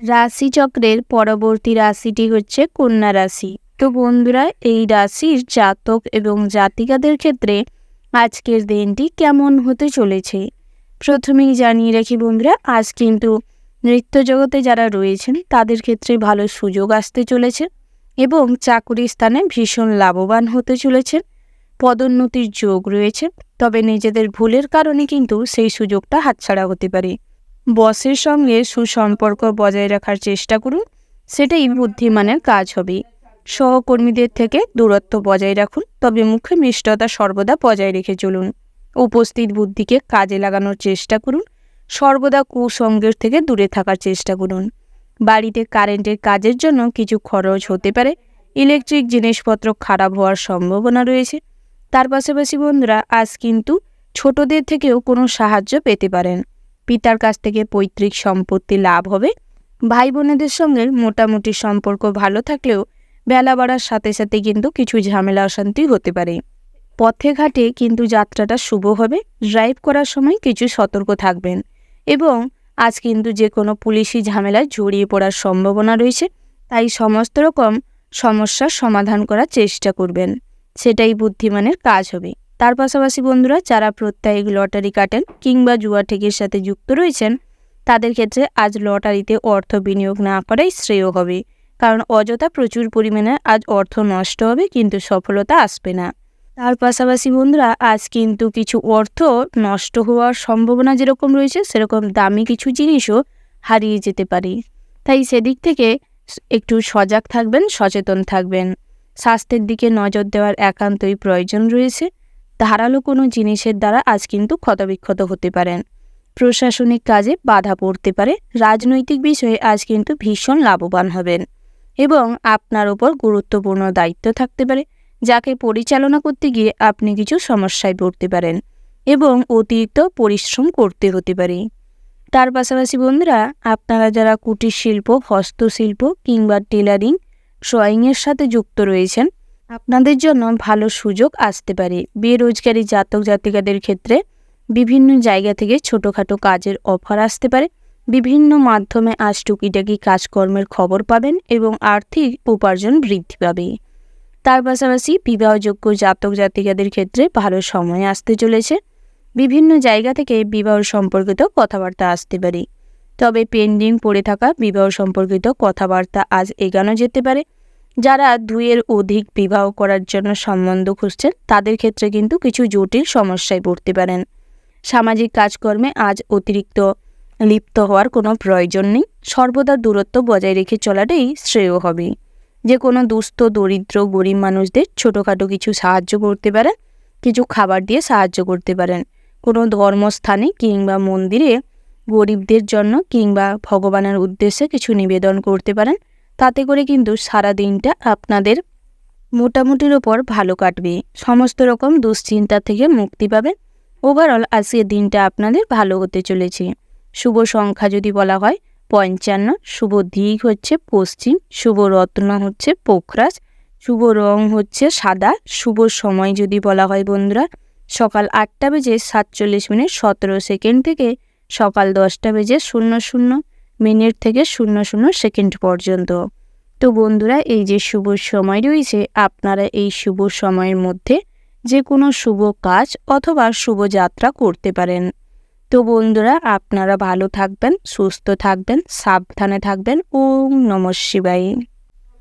রাশিচক্রের পরবর্তী রাশিটি হচ্ছে কন্যা রাশি। তো বন্ধুরা, এই রাশির জাতক এবং জাতিকাদের ক্ষেত্রে আজকের দিনটি কেমন হতে চলেছে। প্রথমেই জানিয়ে রাখি বন্ধুরা, আজ কিন্তু নৃত্য জগতে যারা রয়েছেন তাদের ক্ষেত্রে ভালো সুযোগ আসতে চলেছে এবং চাকুরি স্থানে ভীষণ লাভবান হতে চলেছে। পদোন্নতির যোগ রয়েছে, তবে নিজেদের ভুলের কারণে কিন্তু সেই সুযোগটা হাতছাড়া হতে পারে। বসের সঙ্গে সুসম্পর্ক বজায় রাখার চেষ্টা করুন, সেটাই বুদ্ধিমানের কাজ হবে। সহকর্মীদের থেকে দূরত্ব বজায় রাখুন, তবে মুখে মিষ্টতা সর্বদা বজায় রেখে চলুন। উপস্থিত বুদ্ধিকে কাজে লাগানোর চেষ্টা করুন। সর্বদা কুসঙ্গের থেকে দূরে থাকার চেষ্টা করুন। বাড়িতে কারেন্টের কাজের জন্য কিছু খরচ হতে পারে। ইলেকট্রিক জিনিসপত্র খারাপ হওয়ার সম্ভাবনা রয়েছে। তার পাশাপাশি বন্ধুরা, আজ কিন্তু ছোটদের থেকেও কোনো সাহায্য পেতে পারেন। পিতার কাছ থেকে পৈতৃক সম্পত্তি লাভ হবে। ভাই বোনেদের সঙ্গে মোটামুটি সম্পর্ক ভালো থাকলেও বেলা বাড়ার সাথে সাথে কিন্তু কিছু ঝামেলা অশান্তি হতে পারে। পথে ঘাটে কিন্তু যাত্রাটা শুভ হবে। ড্রাইভ করার সময় কিছু সতর্ক থাকবেন এবং আজ কিন্তু যে কোনো পুলিশি ঝামেলায় জড়িয়ে পড়ার সম্ভাবনা রয়েছে, তাই সমস্ত রকম সমস্যার সমাধান করার চেষ্টা করবেন, সেটাই বুদ্ধিমানের কাজ হবে। তার পাশাপাশি বন্ধুরা, যারা প্রত্যায়িক লটারি কাটেন কিংবা জুয়া ঠেকের সাথে যুক্ত রয়েছেন, তাদের ক্ষেত্রে আজ লটারিতে অর্থ বিনিয়োগ না করাই শ্রেয় হবে, কারণ অযথা প্রচুর পরিমাণে আজ অর্থ নষ্ট হবে কিন্তু সফলতা আসবে না। তার পাশাপাশি বন্ধুরা, আজ কিন্তু কিছু অর্থ নষ্ট হওয়ার সম্ভাবনা যেরকম রয়েছে, সেরকম দামি কিছু জিনিসও হারিয়ে যেতে পারে। তাই সেদিক থেকে একটু সজাগ থাকবেন, সচেতন থাকবেন। স্বাস্থ্যের দিকে নজর দেওয়ার একান্তই প্রয়োজন রয়েছে। ধারালো কোনো জিনিসের দ্বারা আজ কিন্তু ক্ষতবিক্ষত হতে পারেন। প্রশাসনিক কাজে বাধা পড়তে পারে। রাজনৈতিক বিষয়ে আজ কিন্তু ভীষণ লাভবান হবেন এবং আপনার ওপর গুরুত্বপূর্ণ দায়িত্ব থাকতে পারে, যাকে পরিচালনা করতে গিয়ে আপনি কিছু সমস্যায় পড়তে পারেন এবং অতিরিক্ত পরিশ্রম করতে হতে পারে। তার পাশাপাশি বন্ধুরা, আপনারা যারা কুটির শিল্প, হস্তশিল্প কিংবা টেলারিং, ড্রয়িংয়ের সাথে যুক্ত রয়েছেন, আপনাদের জন্য ভালো সুযোগ আসতে পারে। বেরোজগারি জাতক জাতিকাদের ক্ষেত্রে বিভিন্ন জায়গা থেকে ছোটোখাটো কাজের অফার আসতে পারে। বিভিন্ন মাধ্যমে আজ টুকিটাকি কাজকর্মের খবর পাবেন এবং আর্থিক উপার্জন বৃদ্ধি পাবে। তার পাশাপাশি বিবাহযোগ্য জাতক জাতিকাদের ক্ষেত্রে ভালো সময় আসতে চলেছে। বিভিন্ন জায়গা থেকে বিবাহ সম্পর্কিত কথাবার্তা আসতে পারে। তবে পেন্ডিং পড়ে থাকা বিবাহ সম্পর্কিত কথাবার্তা আজ এগানো যেতে পারে। যারা 2-এর অধিক বিবাহ করার জন্য সম্বন্ধ খুঁজছেন, তাদের ক্ষেত্রে কিন্তু কিছু জটিল সমস্যায় পড়তে পারেন। সামাজিক কাজকর্মে আজ অতিরিক্ত লিপ্ত হওয়ার কোনো প্রয়োজন নেই। সর্বদা দূরত্ব বজায় রেখে চলাটাই শ্রেয় হবে। যে কোনো দুস্থ, দরিদ্র, গরিব মানুষদের ছোটোখাটো কিছু সাহায্য করতে পারেন, কিছু খাবার দিয়ে সাহায্য করতে পারেন। কোনো ধর্মস্থানে কিংবা মন্দিরে গরিবদের জন্য কিংবা ভগবানের উদ্দেশ্যে কিছু নিবেদন করতে পারেন। তাতে করে কিন্তু সারা দিনটা আপনাদের মোটামুটির ওপর ভালো কাটবে। সমস্ত রকম দুশ্চিন্তা থেকে মুক্তি পাবেন। ওভারঅল আজকের দিনটা আপনাদের ভালো হতে চলেছে। শুভ সংখ্যা যদি বলা হয় 55, শুভ দিক হচ্ছে পশ্চিম, শুভ রত্ন হচ্ছে পোখরাজ, শুভ রং হচ্ছে সাদা। শুভ সময় যদি বলা হয় বন্ধুরা, সকাল 8:47:17 থেকে সকাল 10:00 থেকে 00 পর্যন্ত। তো বন্ধুরা, এই যে শুভ সময় রয়েছে, আপনারা এই শুভ সময়ের মধ্যে যে কোনো শুভ কাজ অথবা শুভ যাত্রা করতে পারেন। তো বন্ধুরা, আপনারা ভালো থাকবেন, সুস্থ থাকবেন, সাবধানে থাকবেন। ওম নমঃ শিবায়।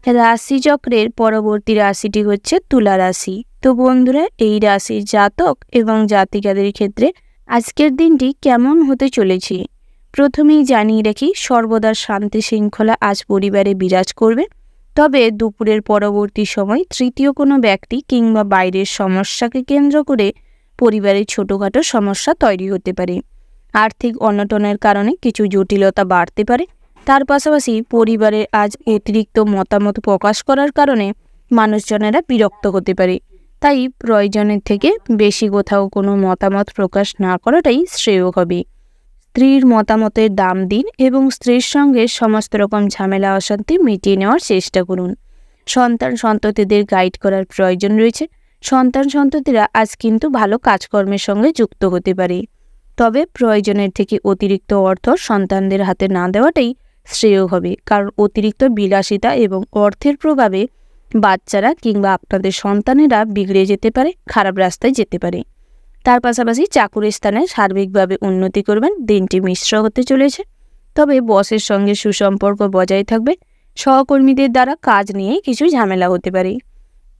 রাশিচক্রের পরবর্তী রাশিটি হচ্ছে তুলা রাশি। তো বন্ধুরা, এই রাশির জাতক এবং জাতিকাদের ক্ষেত্রে আজকের দিনটি কেমন হতে চলেছে প্রথমেই জানিয়ে রাখি, সর্বদা শান্তি শৃঙ্খলা আজ পরিবারে বিরাজ করবে। তবে দুপুরের পরবর্তী সময় তৃতীয় কোনো ব্যক্তি কিংবা বাইরের সমস্যাকে কেন্দ্র করে পরিবারের ছোটোখাটো সমস্যা তৈরি হতে পারে। আর্থিক অনটনের কারণে কিছু জটিলতা বাড়তে পারে। তার পাশাপাশি পরিবারের আজ অতিরিক্ত মতামত প্রকাশ করার কারণে মানুষজনেরা বিরক্ত হতে পারে। তাই প্রয়োজনের থেকে বেশি কোথাও কোনো মতামত প্রকাশ না করাটাই শ্রেয় হবে। স্ত্রীর মতামতের দাম দিন এবং স্ত্রীর সঙ্গে সমস্ত রকম ঝামেলা অশান্তি মিটিয়ে নেওয়ার চেষ্টা করুন। সন্তান সন্ততিদের গাইড করার প্রয়োজন রয়েছে। সন্তান সন্ততিরা আজ কিন্তু ভালো কাজকর্মের সঙ্গে যুক্ত হতে পারে। তবে প্রয়োজনের থেকে অতিরিক্ত অর্থ সন্তানদের হাতে না দেওয়াটাই শ্রেয় হবে, কারণ অতিরিক্ত বিলাসিতা এবং অর্থের প্রভাবে বাচ্চারা কিংবা আপনাদের সন্তানেরা বিগড়ে যেতে পারে, খারাপ রাস্তায় যেতে পারে। তার পাশাপাশি চাকুরির স্থানে সার্বিকভাবে উন্নতি করবেন। দিনটি মিশ্র হতে চলেছে। তবে বসের সঙ্গে সুসম্পর্ক বজায় থাকবে। সহকর্মীদের দ্বারা কাজ নিয়ে কিছু ঝামেলা হতে পারে।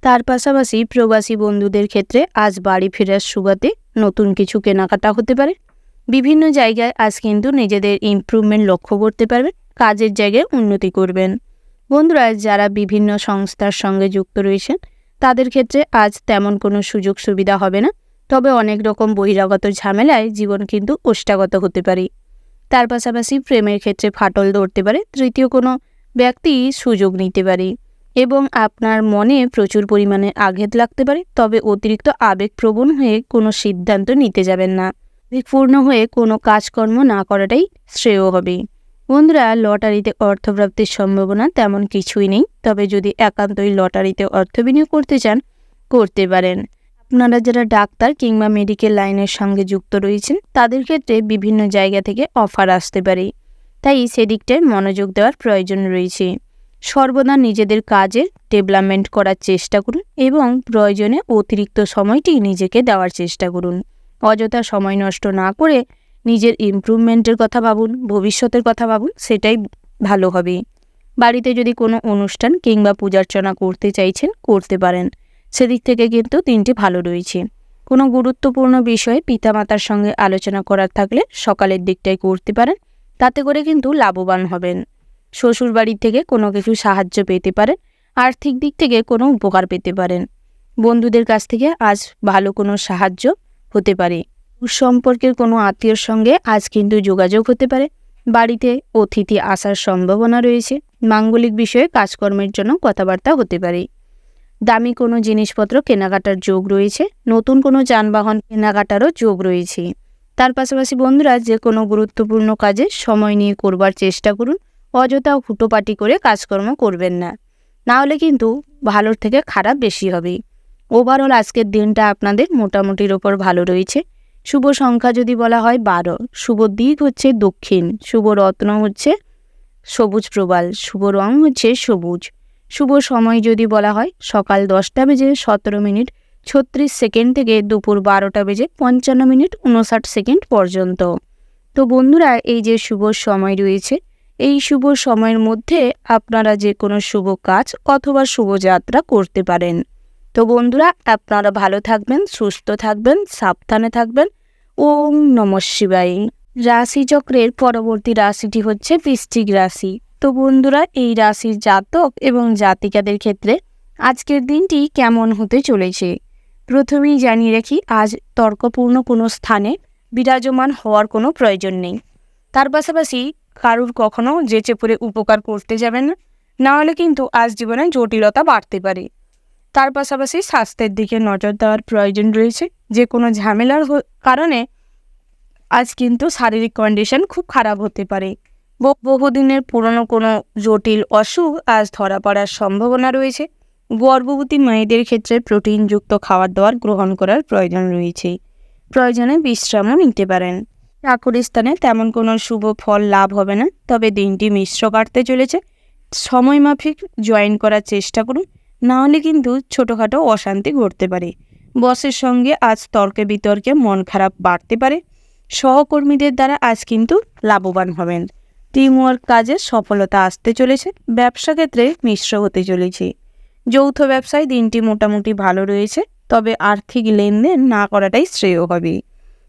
তার পাশাপাশি প্রবাসী বন্ধুদের ক্ষেত্রে আজ বাড়ি ফেরার সুবাদে নতুন কিছু কেনাকাটা হতে পারে। বিভিন্ন জায়গায় আজ কিন্তু নিজেদের ইমপ্রুভমেন্ট লক্ষ্য করতে পারবেন। কাজের জায়গায় উন্নতি করবেন। বন্ধুরা, যারা বিভিন্ন সংস্থার সঙ্গে যুক্ত রয়েছেন, তাদের ক্ষেত্রে আজ তেমন কোনো সুযোগ সুবিধা হবে না। তবে অনেক রকম বহিরাগত ঝামেলায় জীবন কিন্তু ওষ্ঠাগত হতে পারে। তার পাশাপাশি প্রেমের ক্ষেত্রে ফাটল ধরতে পারে। তৃতীয় কোনো ব্যক্তি সুযোগ নিতে পারে এবং আপনার মনে প্রচুর পরিমাণে আঘাত লাগতে পারে। তবে অতিরিক্ত আবেগপ্রবণ হয়ে কোনো সিদ্ধান্ত নিতে যাবেন না। আবেগপূর্ণ হয়ে কোনো কাজকর্ম না করাটাই শ্রেয় হবে। বন্ধুরা, লটারিতে অর্থপ্রাপ্তির সম্ভাবনা তেমন কিছুই নেই, তবে যদি একান্তই লটারিতে অর্থ বিনিয়োগ করতে চান করতে পারেন। আপনারা যারা ডাক্তার কিংবা মেডিকেল লাইনের সঙ্গে যুক্ত রয়েছেন তাদের ক্ষেত্রে বিভিন্ন জায়গা থেকে অফার আসতে পারে, তাই সেদিকটায় মনোযোগ দেওয়ার প্রয়োজন রয়েছে। সর্বদা নিজেদের কাজে ডেভেলপমেন্ট করার চেষ্টা করুন এবং প্রয়োজনে অতিরিক্ত সময়টি নিজেকে দেওয়ার চেষ্টা করুন। অযথা সময় নষ্ট না করে নিজের ইমপ্রুভমেন্টের কথা ভাবুন, ভবিষ্যতের কথা ভাবুন, সেটাই ভালো হবে। বাড়িতে যদি কোনো অনুষ্ঠান কিংবা পূজার্চনা করতে চাইছেন করতে পারেন, সেদিক থেকে কিন্তু দিনটি ভালো রয়েছে। কোনো গুরুত্বপূর্ণ বিষয়ে পিতামাতার সঙ্গে আলোচনা করার থাকলে সকালের দিকটাই করতে পারেন, তাতে করে কিন্তু লাভবান হবেন। শ্বশুর বাড়ি থেকে কোনো কিছু সাহায্য পেতে পারেন, আর্থিক দিক থেকে কোনো উপকার পেতে পারেন। বন্ধুদের কাছ থেকে আজ ভালো কোনো সাহায্য হতে পারে। সম্পর্কের কোনো আত্মীয়র সঙ্গে আজ কিন্তু যোগাযোগ হতে পারে। বাড়িতে অতিথি আসার সম্ভাবনা রয়েছে। মাঙ্গলিক বিষয়ে কাজকর্মের জন্য কথাবার্তা হতে পারে। দামি কোনো জিনিসপত্র কেনাকাটার যোগ রয়েছে। নতুন কোনো যানবাহন কেনাকাটারও যোগ রয়েছে। তার পাশাপাশি বন্ধুরা, যে কোনো গুরুত্বপূর্ণ কাজে সময় নিয়ে করবার চেষ্টা করুন। অযথা হুটোপাটি করে কাজকর্ম করবেন না, না হলে কিন্তু ভালোর থেকে খারাপ বেশি হবে। ওভারঅল আজকের দিনটা আপনাদের মোটামুটির ওপর ভালো রয়েছে। শুভ সংখ্যা যদি বলা হয় 12, শুভ দিক হচ্ছে দক্ষিণ, শুভ রত্ন হচ্ছে সবুজ প্রবাল, শুভ রং হচ্ছে সবুজ। শুভ সময় যদি বলা হয় সকাল 10:17:36 থেকে দুপুর 12:55:59 পর্যন্ত। তো বন্ধুরা, এই যে শুভ সময় রয়েছে, এই শুভ সময়ের মধ্যে আপনারা যে কোনো শুভ কাজ অথবা শুভযাত্রা করতে পারেন। তো বন্ধুরা, আপনারা ভালো থাকবেন, সুস্থ থাকবেন, সাবধানে থাকবেন। ওম নমঃ শিবায়। রাশিচক্রের পরবর্তী রাশিটি হচ্ছে বৃশ্চিক রাশি। তো বন্ধুরা, এই রাশির জাতক এবং জাতিকাদের ক্ষেত্রে আজকের দিনটি কেমন হতে চলেছে প্রথমেই জানিয়ে রাখি, আজ তর্কপূর্ণ কোনো স্থানে বিরাজমান হওয়ার কোনো প্রয়োজন নেই। তার পাশাপাশি কারুর কখনো যেচে পড়ে উপকার করতে যাবেন না, না হলে কিন্তু আজ জীবনে জটিলতা বাড়তে পারে। তার পাশাপাশি স্বাস্থ্যের দিকে নজর দেওয়ার প্রয়োজন রয়েছে। যে কোনো ঝামেলার কারণে আজ কিন্তু শারীরিক কন্ডিশন খুব খারাপ হতে পারে। বহুদিনের পুরনো কোনো জটিল অসুখ আজ ধরা পড়ার সম্ভাবনা রয়েছে। গর্ভবতী মেয়েদের ক্ষেত্রে প্রোটিনযুক্ত খাবার দাবার গ্রহণ করার প্রয়োজন রয়েছে। প্রয়োজনে বিশ্রামও নিতে পারেন। চাকরি স্থানে তেমন কোনো শুভ ফল লাভ হবে না, তবে দিনটি মিশ্র কাটতে চলেছে। সময় মাফিক জয়েন করার চেষ্টা করুন, না হলে কিন্তু ছোটোখাটো অশান্তি ঘটতে পারে। বসের সঙ্গে আজ তর্কে বিতর্কে মন খারাপ বাড়তে পারে। সহকর্মীদের দ্বারা আজ কিন্তু লাভবান হবেন। টিমওয়ার্ক কাজে সফলতা আসতে চলেছে। ব্যবসা ক্ষেত্রে মিশ্র হতে চলেছে। যৌথ ব্যবসায় দিনটি মোটামুটি ভালো রয়েছে, তবে আর্থিক লেনদেন না করাটাই শ্রেয় হবে।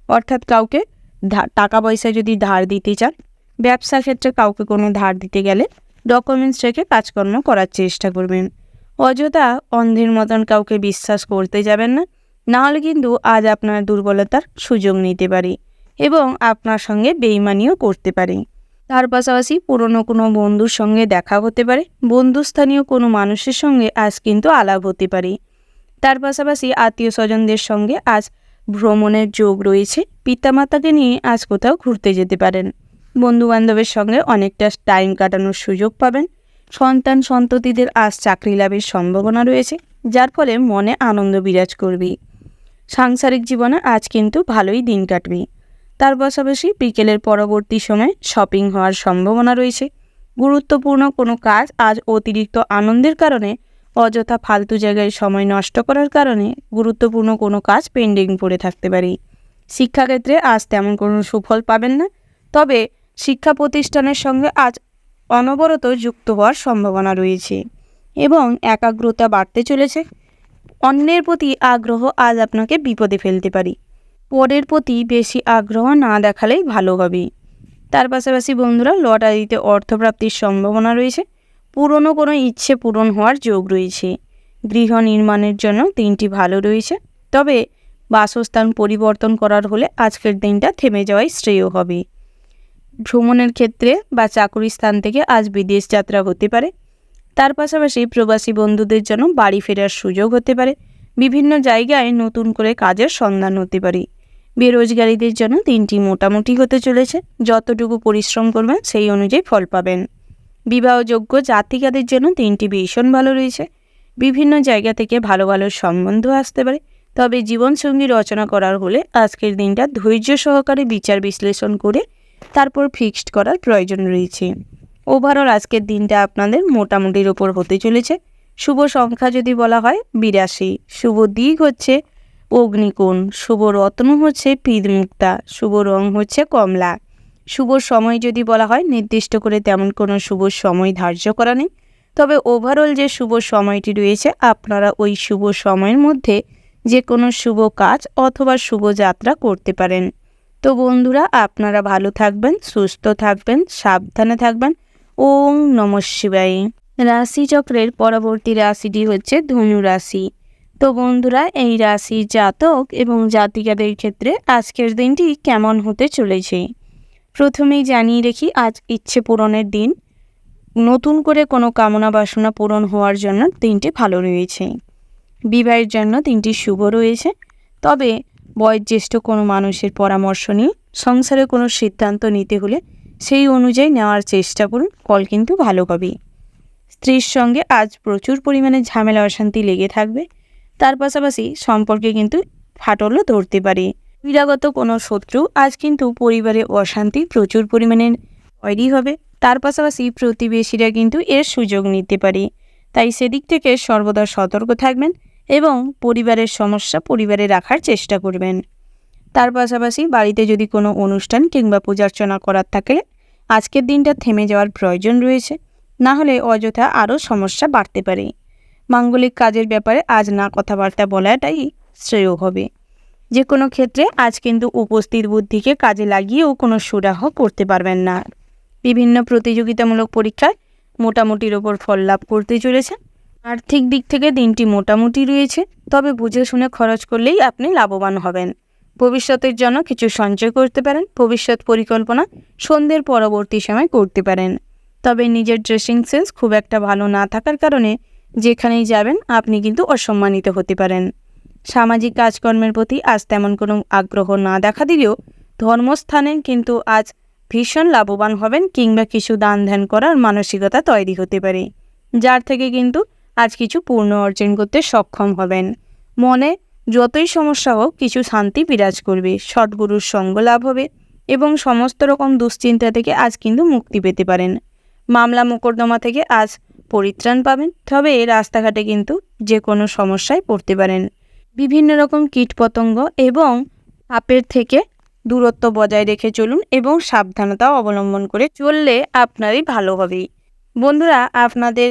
অর্থাৎ কাউকে টাকা পয়সা যদি ধার দিতে চান, ব্যবসা ক্ষেত্রে কাউকে কোনো ধার দিতে গেলে ডকুমেন্টস রেখে কাজকর্ম করার চেষ্টা করবেন। অযথা অন্ধের মতন কাউকে বিশ্বাস করতে যাবেন না, না হলে কিন্তু আজ আপনার দুর্বলতার সুযোগ নিতে পারে এবং আপনার সঙ্গে বেইমানিও করতে পারে। তার পাশাপাশি পুরনো কোনো বন্ধুর সঙ্গে দেখা হতে পারে। বন্ধুস্থানীয় কোনো মানুষের সঙ্গে আজ কিন্তু আলাপ হতে পারে। তার পাশাপাশি আত্মীয় স্বজনদের সঙ্গে আজ ভ্রমণের যোগ রয়েছে। পিতামাতাকে নিয়ে আজ কোথাও ঘুরতে যেতে পারেন। বন্ধুবান্ধবের সঙ্গে অনেকটা টাইম কাটানোর সুযোগ পাবেন। সন্তান সন্ততিদের আজ চাকরি লাভের সম্ভাবনা রয়েছে, যার ফলে মনে আনন্দ বিরাজ করবে। সাংসারিক জীবনে আজ কিন্তু ভালোই দিন কাটবে। তার পাশাপাশি বিকেলের পরবর্তী সময়ে শপিং হওয়ার সম্ভাবনা রয়েছে। গুরুত্বপূর্ণ কোনো কাজ আজ অতিরিক্ত আনন্দের কারণে, অযথা ফালতু জায়গায় সময় নষ্ট করার কারণে গুরুত্বপূর্ণ কোনো কাজ পেন্ডিং পড়ে থাকতে পারে। শিক্ষাক্ষেত্রে আজ তেমন কোনো সুফল পাবেন না, তবে শিক্ষা প্রতিষ্ঠানের সঙ্গে আজ অনবরত যুক্ত হওয়ার সম্ভাবনা রয়েছে এবং একাগ্রতা বাড়তে চলেছে। অন্যের প্রতি আগ্রহ আজ আপনাকে বিপদে ফেলতে পারে। পরের প্রতি বেশি আগ্রহ না দেখালেই ভালো হবে। তার পাশাপাশি বন্ধুরা, লটারিতে অর্থপ্রাপ্তির সম্ভাবনা রয়েছে। পুরনো কোনো ইচ্ছে পূরণ হওয়ার যোগ রয়েছে। গৃহ নির্মাণের জন্য দিনটি ভালো রয়েছে, তবে বাসস্থান পরিবর্তন করার হলে আজকের দিনটা থেমে যাওয়াই শ্রেয় হবে। ভ্রমণের ক্ষেত্রে বা চাকরি স্থান থেকে আজ বিদেশ যাত্রা হতে পারে। তার পাশাপাশি প্রবাসী বন্ধুদের জন্য বাড়ি ফেরার সুযোগ হতে পারে। বিভিন্ন জায়গায় নতুন করে কাজের সন্ধান হতে পারে। বেরোজগারীদের জন্য দিনটি মোটামুটি হতে চলেছে। যতটুকু পরিশ্রম করবেন সেই অনুযায়ী ফল পাবেন। বিবাহযোগ্য জাতিকাদের জন্য দিনটি ভীষণ ভালো রয়েছে। বিভিন্ন জায়গা থেকে ভালো ভালো সম্বন্ধ আসতে পারে। তবে জীবনসঙ্গী রচনা করার হলে আজকের দিনটা ধৈর্য সহকারে বিচার বিশ্লেষণ করে তারপর ফিক্সড করার প্রয়োজন রয়েছে। ওভারঅল আজকের দিনটা আপনাদের মোটামুটির ওপর হতে চলেছে। শুভ সংখ্যা যদি বলা হয় 82, শুভ দিক হচ্ছে অগ্নিকোণ, শুভ রত্ন হচ্ছে পীতমুক্তা, শুভ রং হচ্ছে কমলা। শুভ সময় যদি বলা হয় নির্দিষ্ট করে তেমন কোনো শুভ সময় ধার্য করা নেই। তবে ওভারঅল যে শুভ সময়টি রয়েছে আপনারা ওই শুভ সময়ের মধ্যে যে কোনো শুভ কাজ অথবা শুভ যাত্রা করতে পারেন। তো বন্ধুরা, আপনারা ভালো থাকবেন, সুস্থ থাকবেন, সাবধানে থাকবেন। ওম নমঃ শিবায়। রাশিচক্রের পরবর্তী রাশিটি হচ্ছে ধনু রাশি। তো বন্ধুরা, এই রাশির জাতক এবং জাতিকাদের ক্ষেত্রে আজকের দিনটি কেমন হতে চলেছে প্রথমেই জানিয়ে রেখি, আজ ইচ্ছে পূরণের দিন। নতুন করে কোনো কামনা বাসনা পূরণ হওয়ার জন্য দিনটি ভালো রয়েছে। বিবাহের জন্য দিনটি শুভ রয়েছে। তবে বয়োজ্যেষ্ঠ কোনো মানুষের পরামর্শ নিয়ে সংসারে কোনো সিদ্ধান্ত নিতে হলে সেই অনুযায়ী নেওয়ার চেষ্টা করুন, ফল কিন্তু ভালো হবে। স্ত্রীর সঙ্গে আজ প্রচুর পরিমাণে ঝামেলা অশান্তি লেগে থাকবে। তার পাশাপাশি সম্পর্কে কিন্তু ফাটলও ধরতে পারে। বহিরাগত কোনো শত্রু আজ কিন্তু পরিবারে অশান্তি প্রচুর পরিমাণে তৈরি হবে। তার পাশাপাশি প্রতিবেশীরা কিন্তু এর সুযোগ নিতে পারে। তাই সেদিক থেকে সর্বদা সতর্ক থাকবেন এবং পরিবারের সমস্যা পরিবারে রাখার চেষ্টা করবেন। তার পাশাপাশি বাড়িতে যদি কোনো অনুষ্ঠান কিংবা পূজার্চনা করার থাকে আজকের দিনটা থেমে যাওয়ার প্রয়োজন রয়েছে, না হলে অযথা আরও সমস্যা বাড়তে পারে। মাঙ্গলিক কাজের ব্যাপারে আজ না কথাবার্তা বলাটাই শ্রেয় হবে। যে কোনো ক্ষেত্রে আজ কিন্তু উপস্থিত বুদ্ধিকে কাজে লাগিয়েও কোনো সুরাহ করতে পারবেন না। বিভিন্ন প্রতিযোগিতামূলক পরীক্ষায় মোটামুটির ওপর ফল লাভ করতে চলেছে। আর্থিক দিক থেকে দিনটি মোটামুটি রয়েছে, তবে বুঝে শুনে খরচ করলেই আপনি লাভবান হবেন। ভবিষ্যতের জন্য কিছু সঞ্চয় করতে পারেন। ভবিষ্যৎ পরিকল্পনা সন্ধ্যের পরবর্তী সময় করতে পারেন। তবে নিজের ড্রেসিং সেন্স খুব একটা ভালো না থাকার কারণে যেখানেই যাবেন আপনি কিন্তু অসম্মানিত হতে পারেন। সামাজিক কাজকর্মের প্রতি আজ তেমন কোনো আগ্রহ না দেখা দিলেও ধর্মস্থানে কিন্তু আজ ভীষণ লাভবান হবেন কিংবা কিছু দান ধ্যান করার মানসিকতা তৈরি হতে পারে, যার থেকে কিন্তু আজ কিছু পূর্ণ অর্জন করতে সক্ষম হবেন। মনে যতই সমস্যা হোক কিছু শান্তি বিরাজ করবে। সদ্গুরুর সঙ্গ লাভ হবে এবং সমস্ত রকম দুশ্চিন্তা থেকে আজ কিন্তু মুক্তি পেতে পারেন। মামলা মোকদ্দমা থেকে আজ পরিত্রাণ পাবেন। তবে রাস্তাঘাটে কিন্তু যে কোনো সমস্যায় পড়তে পারেন। বিভিন্ন রকম কীটপতঙ্গ এবং সাপের থেকে দূরত্ব বজায় রেখে চলুন এবং সাবধানতা অবলম্বন করে চললে আপনারই ভালো হবে। বন্ধুরা, আপনাদের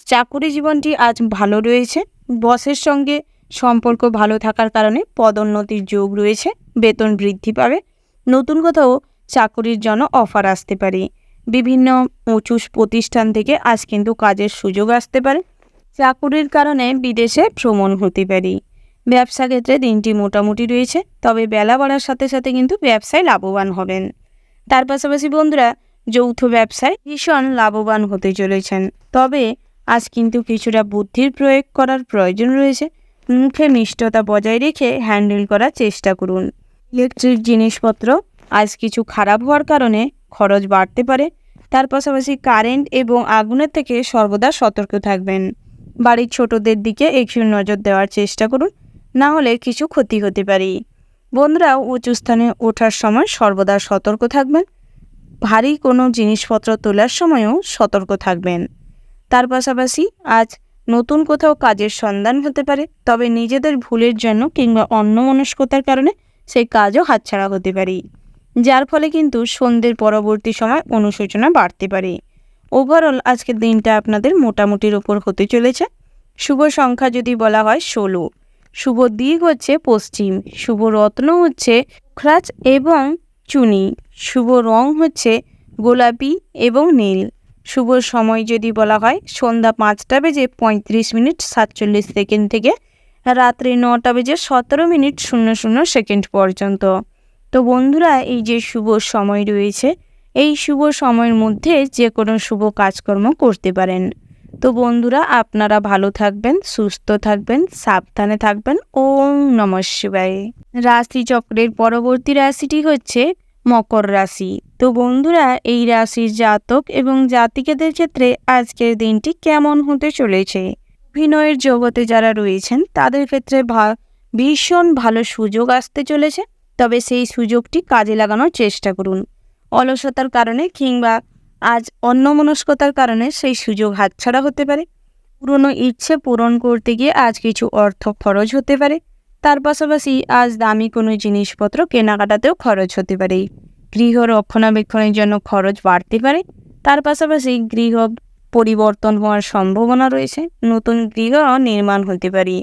চাকুরি জীবনটি আজ ভালো রয়েছে। বসের সঙ্গে সম্পর্ক ভালো থাকার কারণে পদোন্নতির যোগ রয়েছে। বেতন বৃদ্ধি পাবে। নতুন কোথাও চাকুরির জন্য অফার আসতে পারে। বিভিন্ন উঁচু প্রতিষ্ঠান থেকে আজ কিন্তু কাজের সুযোগ আসতে পারে। চাকুরির কারণে বিদেশে ভ্রমণ হতে পারে। ব্যবসা ক্ষেত্রে দিনটি মোটামুটি রয়েছে, তবে বেলা বাড়ার সাথে সাথে কিন্তু ব্যবসায় লাভবান হবেন। তার পাশাপাশি বন্ধুরা, যৌথ ব্যবসায় ভীষণ লাভবান হতে চলেছেন। তবে আজ কিন্তু কিছুটা বুদ্ধির প্রয়োগ করার প্রয়োজন রয়েছে। মুখে মিষ্টতা বজায় রেখে হ্যান্ডেল করার চেষ্টা করুন। ইলেকট্রিক জিনিসপত্র আজ কিছু খারাপ হওয়ার কারণে খরচ বাড়তে পারে। তার পাশাপাশি কারেন্ট এবং আগুনের থেকে সর্বদা সতর্ক থাকবেন। বাড়ির ছোটদের দিকে একটু নজর দেওয়ার চেষ্টা করুন, না হলে কিছু ক্ষতি হতে পারে। বন্ধুরা, উঁচু স্থানে ওঠার সময় সর্বদা সতর্ক থাকবেন। ভারী কোনো জিনিসপত্র তোলার সময়ও সতর্ক থাকবেন। তার পাশাপাশি আজ নতুন কোথাও কাজের সন্ধান হতে পারে, তবে নিজেদের ভুলের জন্য কিংবা অন্যমনস্কতার কারণে সেই কাজও হাতছাড়া হতে পারে, যার ফলে কিন্তু সন্ধ্যের পরবর্তী সময় অনুশোচনা বাড়তে পারে। ওভারঅল আজকের দিনটা আপনাদের মোটামুটির ওপর হতে চলেছে। শুভ সংখ্যা যদি বলা হয় 16, শুভ দিক হচ্ছে পশ্চিম, শুভ রত্ন হচ্ছে পুখরাজ এবং চুনি, শুভ রং হচ্ছে গোলাপি এবং নীল। শুভ সময় যদি বলা হয় সন্ধ্যা 5:35:47 থেকে রাত্রি 9:17:00 পর্যন্ত। তো বন্ধুরা, এই যে শুভ সময় রয়েছে এই শুভ সময়ের মধ্যে যে কোনো শুভ কাজকর্ম করতে পারেন। তো বন্ধুরা, আপনারা ভালো থাকবেন, সুস্থ থাকবেন, সাবধানে থাকবেন। ওম নমঃ শিবায়। রাশিচক্রের পরবর্তী রাশিটি হচ্ছে মকর রাশি। তো বন্ধুরা, এই রাশির জাতক এবং জাতিকাদের ক্ষেত্রে আজকের দিনটি কেমন হতে চলেছে? অভিনয়ের জগতে যারা রয়েছেন তাদের ক্ষেত্রে ভীষণ ভালো সুযোগ আসতে চলেছে। তবে সেই সুযোগটি কাজে লাগানোর চেষ্টা করুন। অলসতার কারণে কিংবা আজ অন্যমনস্কতার কারণে সেই সুযোগ হাতছাড়া হতে পারে। পুরনো ইচ্ছে পূরণ করতে গিয়ে আজ কিছু অর্থ খরচ হতে পারে। তার পাশাপাশি আজ দামি কোনো জিনিসপত্র কেনাকাটাতেও খরচ হতে পারে। গৃহ রক্ষণাবেক্ষণের জন্য খরচ বাড়তে পারে। তার পাশাপাশি গৃহ পরিবর্তন হওয়ার সম্ভাবনা রয়েছে। নতুন গৃহ নির্মাণ হতে পারে।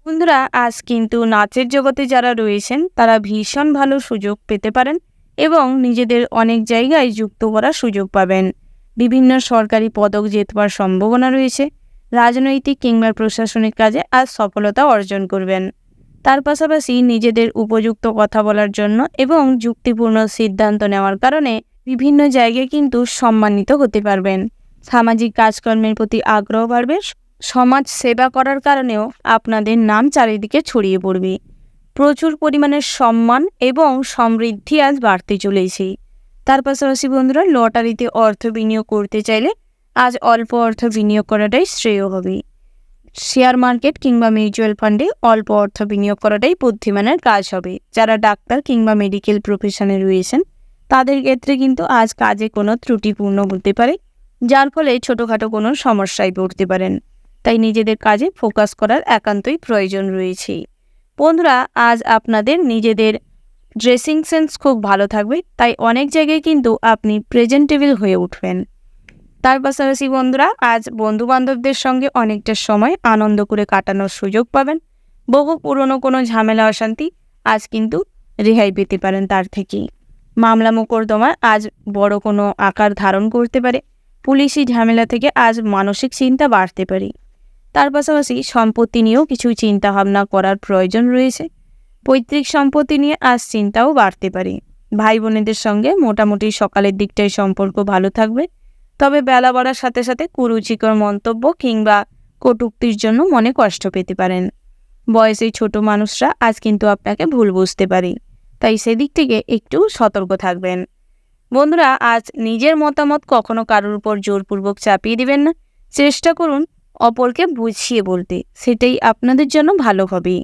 বন্ধুরা, আজ কিন্তু নাচের জগতে যারা রয়েছেন তারা ভীষণ ভালো সুযোগ পেতে পারেন এবং নিজেদের অনেক জায়গায় যুক্ত করার সুযোগ পাবেন। বিভিন্ন সরকারি পদক জেতবার সম্ভাবনা রয়েছে। রাজনৈতিক কিংবা প্রশাসনিক কাজে আজ সফলতা অর্জন করবেন। তার পাশাপাশি নিজেদের উপযুক্ত কথা বলার জন্য এবং যুক্তিপূর্ণ সিদ্ধান্ত নেওয়ার কারণে বিভিন্ন জায়গায় কিন্তু সম্মানিত হতে পারবেন। সামাজিক কাজকর্মের প্রতি আগ্রহ বাড়বে। সমাজ সেবা করার কারণেও আপনাদের নাম চারিদিকে ছড়িয়ে পড়বে। প্রচুর পরিমাণে সম্মান এবং সমৃদ্ধি আজ বাড়তে চলেছে। তার পাশাপাশি বন্ধুরা, লটারিতে অর্থ বিনিয়োগ করতে চাইলে আজ অল্প অর্থ বিনিয়োগ করাটাই শ্রেয় হবে। শেয়ার মার্কেট কিংবা মিউচুয়াল ফান্ডে অল্প অর্থ বিনিয়োগ করাটাই বুদ্ধিমানের কাজ হবে। যারা ডাক্তার কিংবা মেডিকেল প্রফেশনে রয়েছেন তাদের ক্ষেত্রে কিন্তু আজ কাজে কোনো ত্রুটিপূর্ণ হতে পারে, যার ফলে ছোটোখাটো কোনো সমস্যায় পড়তে পারেন। তাই নিজেদের কাজে ফোকাস করার একান্তই প্রয়োজন রয়েছে। বন্ধুরা, আজ আপনাদের নিজেদের ড্রেসিং সেন্স খুব ভালো থাকবে। তাই অনেক জায়গায় কিন্তু আপনি প্রেজেন্টেবল হয়ে উঠবেন। তার পাশাপাশি বন্ধুরা, আজ বন্ধুবান্ধবদের সঙ্গে অনেকটা সময় আনন্দ করে কাটানোর সুযোগ পাবেন। বহু পুরনো কোনো ঝামেলা অশান্তি আজ কিন্তু রেহাই পেতে পারেন তার থেকেই। মামলা মোকদ্দমা আজ বড় কোনো আকার ধারণ করতে পারে। পুলিশি ঝামেলা থেকে আজ মানসিক চিন্তা বাড়তে পারে। তার পাশাপাশি সম্পত্তি নিয়েও কিছু চিন্তাভাবনা করার প্রয়োজন রয়েছে। পৈতৃক সম্পত্তি নিয়ে আজ চিন্তাও বাড়তে পারে। ভাই বোনেদের সঙ্গে মোটামুটি সকালের দিকটায় সম্পর্ক ভালো থাকবে। তবে বেলা বাড়ার সাথে সাথে কুরুচিকর মন্তব্য কিংবা কটূক্তির জন্য মনে কষ্ট পেতে পারেন। বয়সে ছোট মানুষরা আজ কিন্তু আপনাকে ভুল বুঝতে পারে। তাই সেদিক থেকে একটু সতর্ক থাকবেন। বন্ধুরা, আজ নিজের মতামত কখনো কারোর উপর জোরপূর্বক চাপিয়ে দিবেন না। চেষ্টা করুন অপরকে বুঝিয়ে বলতে, সেটাই আপনাদের জন্য ভালো হবে।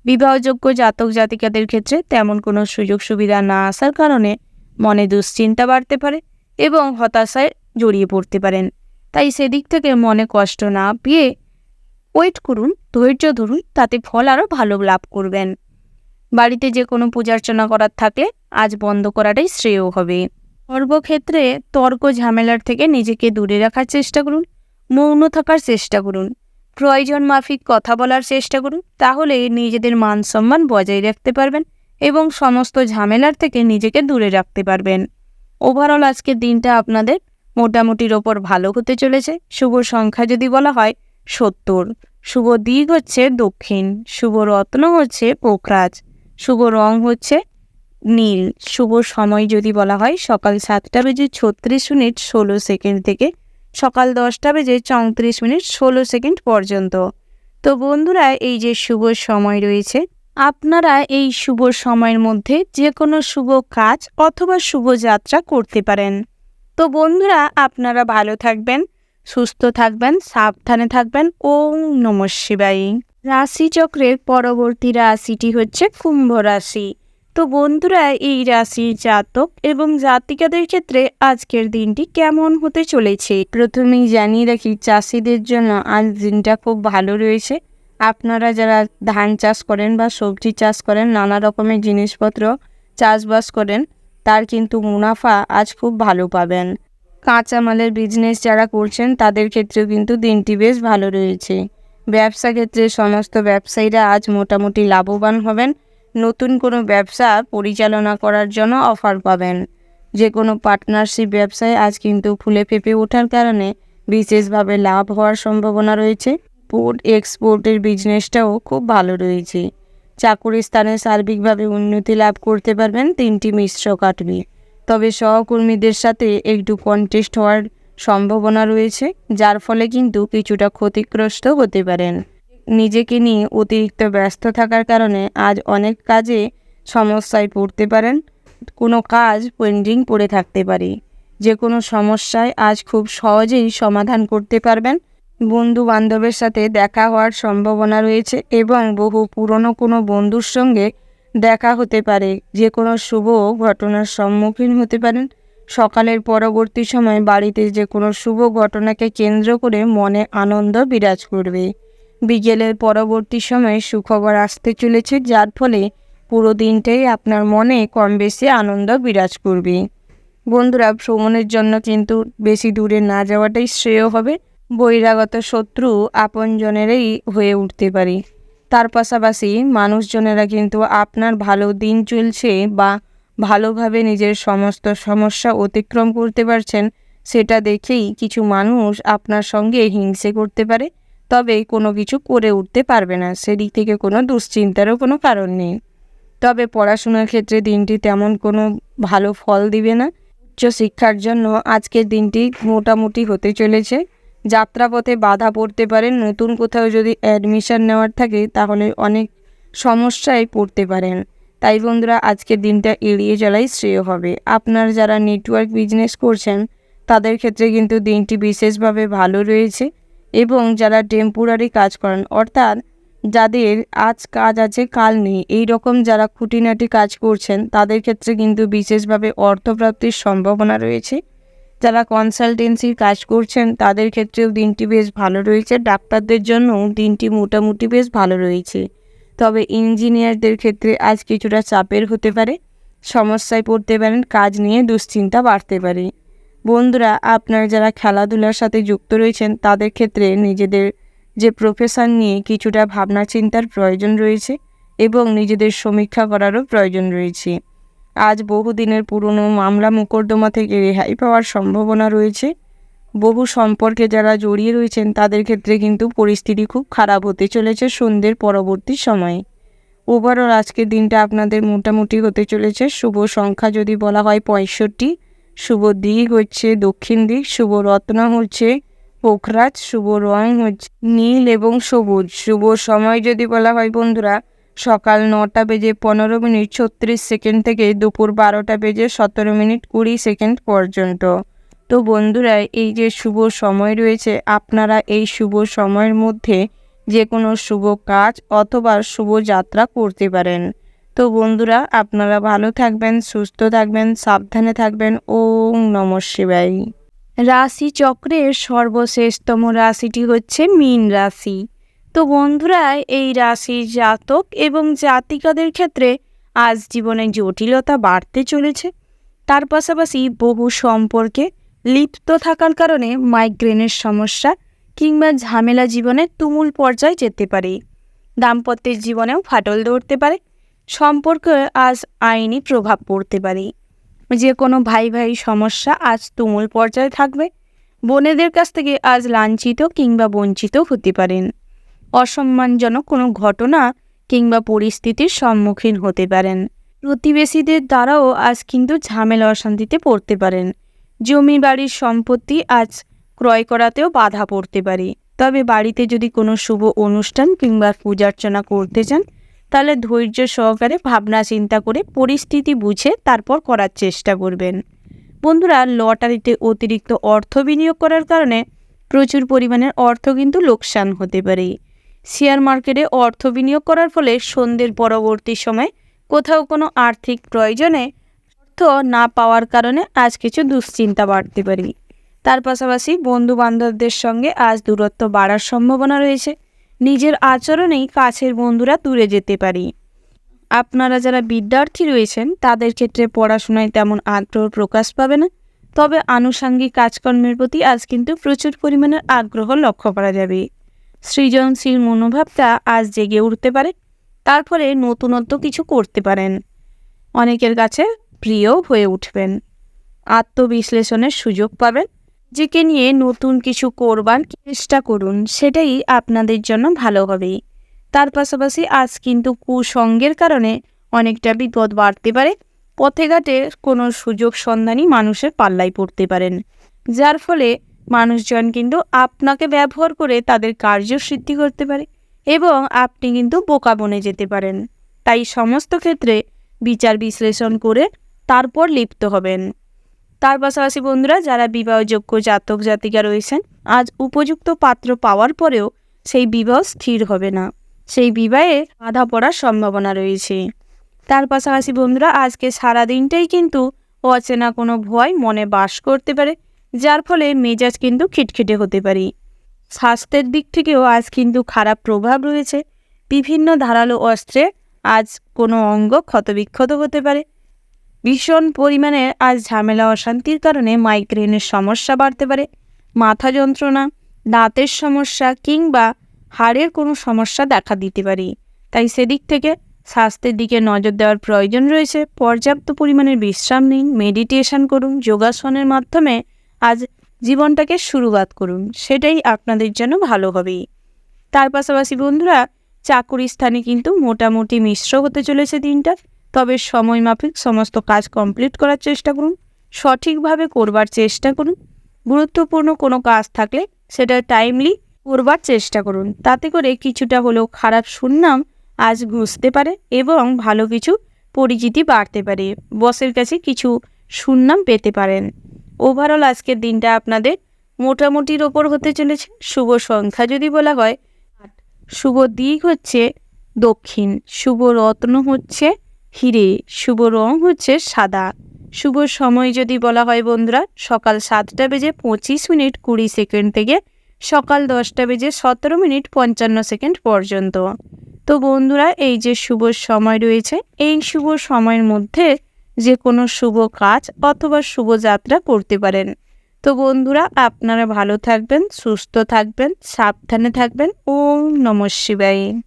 বিবাহযোগ্য জাতক জাতিকাদের ক্ষেত্রে তেমন কোনো সুযোগ সুবিধা না আসার কারণে মনে দুশ্চিন্তা বাড়তে পারে এবং হতাশায় জড়িয়ে পড়তে পারেন। তাই সেদিক থেকে মনে কষ্ট না পেয়ে ওয়েট করুন, ধৈর্য ধরুন, তাতে ফল আরও ভালো লাভ করবেন। বাড়িতে যে কোনো পূজার্চনা করার থাকলে আজ বন্ধ করাটাই শ্রেয় হবে। সর্বক্ষেত্রে তর্ক ঝামেলার থেকে নিজেকে দূরে রাখার চেষ্টা করুন। মৌন থাকার চেষ্টা করুন। প্রয়োজন মাফিক কথা বলার চেষ্টা করুন। তাহলে নিজেদের মান সম্মান বজায় রাখতে পারবেন এবং সমস্ত ঝামেলার থেকে নিজেকে দূরে রাখতে পারবেন। ওভারঅল আজকের দিনটা আপনাদের মোটামুটির ওপর ভালো হতে চলেছে। শুভ সংখ্যা যদি বলা হয় 70, শুভ দিক হচ্ছে দক্ষিণ, শুভ রত্ন হচ্ছে পোখরাজ, শুভ রং হচ্ছে নীল। শুভ সময় যদি বলা হয় সকাল 7:36 থেকে সকাল 10:34 পর্যন্ত। তো বন্ধুরা, এই যে শুভ সময় রয়েছে, আপনারা এই শুভ সময়ের মধ্যে যে কোনো শুভ কাজ অথবা শুভ যাত্রা করতে পারেন। তো বন্ধুরা, আপনারা ভালো থাকবেন, সুস্থ থাকবেন, সাবধানে থাকবেন। ওম নমঃ শিবায়। রাশিচক্রের পরবর্তী রাশিটি হচ্ছে কুম্ভ রাশি। তো বন্ধুরা, এই রাশির জাতক এবং জাতিকাদের ক্ষেত্রে আজকের দিনটি কেমন হতে চলেছে? প্রথমেই জানিয়ে রাখি, চাষিদের জন্য আজ দিনটা খুব ভালো রয়েছে। আপনারা যারা ধান চাষ করেন বা সবজি চাষ করেন, নানা রকমের জিনিসপত্র চাষবাস করেন, তার কিন্তু মুনাফা আজ খুব ভালো পাবেন। কাঁচামালের বিজনেস যারা করছেন তাদের ক্ষেত্রেও কিন্তু দিনটি বেশ ভালো রয়েছে। ব্যবসা ক্ষেত্রে সমস্ত ব্যবসায়ীরা আজ মোটামুটি লাভবান হবেন। নতুন কোনো ব্যবসা পরিচালনা করার জন্য অফার পাবেন। যে কোনো পার্টনারশিপ ব্যবসায় আজ কিন্তু ফুলে ফেঁপে ওঠার কারণে বিশেষভাবে লাভ হওয়ার সম্ভাবনা রয়েছে। পোর্ট এক্সপোর্টের বিজনেসটাও খুব ভালো রয়েছে। চাকুরি স্থানে সার্বিকভাবে উন্নতি লাভ করতে পারবেন। দিনটি মিশ্র কাটবে। তবে সহকর্মীদের সাথে একটু কন্টেস্ট হওয়ার সম্ভাবনা রয়েছে, যার ফলে কিন্তু কিছুটা ক্ষতিগ্রস্ত হতে পারেন। নিজেকে নিয়ে অতিরিক্ত ব্যস্ত থাকার কারণে আজ অনেক কাজে সমস্যায় পড়তে পারেন। কোনো কাজ পেন্ডিং পড়ে থাকতে পারে। যে কোনো সমস্যায় আজ খুব সহজেই সমাধান করতে পারবেন। বন্ধু বান্ধবের সাথে দেখা হওয়ার সম্ভাবনা রয়েছে এবং বহু পুরনো কোনো বন্ধুর সঙ্গে দেখা হতে পারে। যে কোনো শুভ ঘটনার সম্মুখীন হতে পারেন। সকালের পরবর্তী সময় বাড়িতে যে কোনো শুভ ঘটনাকে কেন্দ্র করে মনে আনন্দ বিরাজ করবে। বিকেলের পরবর্তী সময়ে সুখবর আসতে চলেছে, যার ফলে পুরো দিনটাই আপনার মনে কম বেশি আনন্দ বিরাজ করবে। বন্ধুরা, ভ্রমণের জন্য কিন্তু বেশি দূরে না যাওয়াটাই শ্রেয় হবে। বহিরাগত শত্রু আপনজনেরই হয়ে উঠতে পারে। তার পাশাপাশি মানুষজনেরা কিন্তু আপনার ভালো দিন চলছে বা ভালোভাবে নিজের সমস্ত সমস্যা অতিক্রম করতে পারছেন, সেটা দেখেই কিছু মানুষ আপনার সঙ্গে হিংসে করতে পারে, তবে কোনো কিছু করে উঠতে পারবে না। সেদিক থেকে কোনো দুশ্চিন্তারও কোনো কারণ নেই। তবে পড়াশোনার ক্ষেত্রে দিনটি তেমন কোনো ভালো ফল দিবে না। উচ্চশিক্ষার জন্য আজকের দিনটি মোটামুটি হতে চলেছে। যাত্রাপথে বাধা পড়তে পারেন। নতুন কোথাও যদি অ্যাডমিশন নেওয়ার থাকে তাহলে অনেক সমস্যায় পড়তে পারেন। তাই বন্ধুরা, আজকের দিনটা এড়িয়ে চলাই শ্রেয় হবে। আপনার যারা নেটওয়ার্ক বিজনেস করছেন তাদের ক্ষেত্রে কিন্তু দিনটি বিশেষভাবে ভালো রয়েছে। এবং যারা টেম্পোরারি কাজ করেন, অর্থাৎ যাদের আজ কাজ আছে কাল নেই, এই রকম যারা খুঁটিনাটি কাজ করছেন তাদের ক্ষেত্রে কিন্তু বিশেষভাবে অর্থপ্রাপ্তির সম্ভাবনা রয়েছে। যারা কনসালটেন্সির কাজ করছেন তাদের ক্ষেত্রেও দিনটি বেশ ভালো রয়েছে। ডাক্তারদের জন্যও দিনটি মোটামুটি বেশ ভালো রয়েছে। তবে ইঞ্জিনিয়ারদের ক্ষেত্রে আজ কিছুটা চাপের হতে পারে, সমস্যায় পড়তে পারেন, কাজ নিয়ে দুশ্চিন্তা বাড়তে পারে। বন্ধুরা, আপনারা যারা খেলাধুলার সাথে যুক্ত রয়েছেন তাদের ক্ষেত্রে নিজেদের যে প্রফেশন নিয়ে কিছুটা ভাবনা চিন্তার প্রয়োজন রয়েছে এবং নিজেদের সমীক্ষা করারও প্রয়োজন রয়েছে। আজ বহুদিনের পুরনো মামলা মোকদ্দমা থেকে রেহাই পাওয়ার সম্ভাবনা রয়েছে। বহু সম্পর্কে যারা জড়িয়ে রয়েছেন তাদের ক্ষেত্রে কিন্তু পরিস্থিতি খুব খারাপ হতে চলেছে সন্ধ্যের পরবর্তী সময়ে। ওভারঅল আজকের দিনটা আপনাদের মোটামুটি হতে চলেছে। শুভ সংখ্যা যদি বলা হয় 65, শুভ দিক হচ্ছে দক্ষিণ দিক, শুভ রত্ন হচ্ছে পোখরাজ, শুভ রং হচ্ছে নীল এবং সবুজ। শুভ সময় যদি বলা হয় বন্ধুরা, সকাল 9টা বেজে 15 মিনিট 36 সেকেন্ড থেকে দুপুর 12টা বেজে 17 মিনিট 20 সেকেন্ড পর্যন্ত। তো বন্ধুরা, এই যে শুভ সময় রয়েছে, আপনারা এই শুভ সময়ের মধ্যে যে কোনো শুভ কাজ অথবা শুভ যাত্রা করতে পারেন। তো বন্ধুরা, আপনারা ভালো থাকবেন, সুস্থ থাকবেন, সাবধানে থাকবেন। ওম নমঃ শিবায়। রাশি চক্রের সর্বশেষতম রাশিটি হচ্ছে মীন রাশি। তো বন্ধুরা, এই রাশির জাতক এবং জাতিকাদের ক্ষেত্রে আজ জীবনে জটিলতা বাড়তে চলেছে। তার পাশাপাশি বহু সম্পর্কে লিপ্ত থাকার কারণে মাইগ্রেনের সমস্যা কিংবা ঝামেলা জীবনে তুমুল পর্যায়ে যেতে পারে। দাম্পত্যের জীবনেও ফাটল ধরতে পারে। সম্পর্কে আজ আইনি প্রভাব পড়তে পারে। যে কোনো ভাই ভাই সমস্যা আজ তুমুল পর্যায়ে থাকবে। বোনেদের কাছ থেকে আজ লাঞ্ছিত কিংবা বঞ্চিত হতে পারেন। অসম্মানজনক কোনো ঘটনা কিংবা পরিস্থিতির সম্মুখীন হতে পারেন। প্রতিবেশীদের দ্বারাও আজ কিন্তু ঝামেলা অশান্তিতে পড়তে পারেন। জমি বাড়ির সম্পত্তি আজ ক্রয় করাতেও বাধা পড়তে পারে। তবে বাড়িতে যদি কোনো শুভ অনুষ্ঠান কিংবা পূজার্চনা করতে চান তাহলে ধৈর্য সহকারে ভাবনা চিন্তা করে পরিস্থিতি বুঝে তারপর করার চেষ্টা করবেন। বন্ধুরা, লটারিতে অতিরিক্ত অর্থ বিনিয়োগ করার কারণে প্রচুর পরিমাণের অর্থ কিন্তু লোকসান হতে পারে। শেয়ার মার্কেটে অর্থ বিনিয়োগ করার ফলে সন্ধ্যের পরবর্তী সময় কোথাও কোনো আর্থিক প্রয়োজনে অর্থ না পাওয়ার কারণে আজ কিছু দুশ্চিন্তা বাড়তে পারে। তার পাশাপাশি বন্ধু বান্ধবদের সঙ্গে আজ দূরত্ব বাড়ার সম্ভাবনা রয়েছে। নিজের আচরণেই কাছের বন্ধুরা দূরে যেতে পারে। আপনারা যারা বিদ্যার্থী রয়েছেন তাদের ক্ষেত্রে পড়াশোনায় তেমন আগ্রহ প্রকাশ পাবে না। তবে আনুষঙ্গিক কাজকর্মের প্রতি আজ কিন্তু প্রচুর পরিমাণের আগ্রহ লক্ষ্য করা যাবে। সৃজনশীল মনোভাবটা আজ জেগে উঠতে পারে। তার ফলে নতুনত্ব কিছু করতে পারেন। অনেকের কাছে প্রিয় হয়ে উঠবেন। আত্মবিশ্লেষণের সুযোগ পাবেন। নিজেকে নিয়ে নতুন কিছু করবার চেষ্টা করুন, সেটাই আপনাদের জন্য ভালো হবে। তার পাশাপাশি আজ কিন্তু কুসঙ্গের কারণে অনেকটা বিপদ বাড়তে পারে। পথে ঘাটে কোনো সুযোগ সন্ধানী মানুষের পাল্লায় পড়তে পারেন। যার ফলে মানুষজন কিন্তু আপনাকে ব্যবহার করে তাদের কার্যসিদ্ধি করতে পারে এবং আপনি কিন্তু বোকা বনে যেতে পারেন। তাই সমস্ত ক্ষেত্রে বিচার বিশ্লেষণ করে তারপর লিপ্ত হবেন। তার পাশাপাশি বন্ধুরা, যারা বিবাহযোগ্য জাতক জাতিকা রয়েছেন, আজ উপযুক্ত পাত্র পাওয়ার পরেও সেই বিবাহ স্থির হবে না, সেই বিবাহে বাধা পড়ার সম্ভাবনা রয়েছে। তার পাশাপাশি বন্ধুরা, আজকে সারা দিনটাই কিন্তু অচেনা কোনো ভয় মনে বাস করতে পারে, যার ফলে মেজাজ কিন্তু খিটখিটে হতে পারে। স্বাস্থ্যের দিক থেকেও আজ কিন্তু খারাপ প্রভাব রয়েছে। বিভিন্ন ধারালো অস্ত্রে আজ কোনো অঙ্গ ক্ষতবিক্ষত হতে পারে। ভীষণ পরিমাণে আজ ঝামেলা অশান্তির কারণে মাইগ্রেনের সমস্যা বাড়তে পারে। মাথা যন্ত্রণা, দাঁতের সমস্যা কিংবা হাড়ের কোনো সমস্যা দেখা দিতে পারে। তাই সেদিক থেকে স্বাস্থ্যের দিকে নজর দেওয়ার প্রয়োজন রয়েছে। পর্যাপ্ত পরিমাণে বিশ্রাম নিন, মেডিটেশন করুন, যোগাসনের মাধ্যমে আজ জীবনটাকে শুরুয়াত করুন, সেটাই আপনাদের জন্য ভালো হবে। তার পাশাপাশি বন্ধুরা, চাকুরি স্থানে কিন্তু মোটামুটি মিশ্র হতে চলেছে দিনটা। তবে সময় মাফিক সমস্ত কাজ কমপ্লিট করার চেষ্টা করুন, সঠিকভাবে করবার চেষ্টা করুন। গুরুত্বপূর্ণ কোনো কাজ থাকলে সেটা টাইমলি করবার চেষ্টা করুন। তাতে করে কিছুটা হলেও খারাপ সুনাম আজ ঘুষতে পারে এবং ভালো কিছু পরিচিতি বাড়তে পারে। বসের কাছে কিছু সুনাম পেতে পারেন। ওভারঅল আজকের দিনটা আপনাদের মোটামুটির ওপর হতে চলেছে। শুভ সংখ্যা যদি বলা হয় 8, শুভ দিক হচ্ছে দক্ষিণ, শুভ রত্ন হচ্ছে হিরে, শুভ রং হচ্ছে সাদা। শুভ সময় যদি বলা হয় বন্ধুরা, সকাল 7:25:20 থেকে সকাল 10:17:55 পর্যন্ত। তো বন্ধুরা, এই যে শুভ সময় রয়েছে, এই শুভ সময়ের মধ্যে যে কোনো শুভ কাজ অথবা শুভ যাত্রা করতে পারেন। তো বন্ধুরা, আপনারা ভালো থাকবেন, সুস্থ থাকবেন, সাবধানে থাকবেন। ওম নমঃ শিবায়।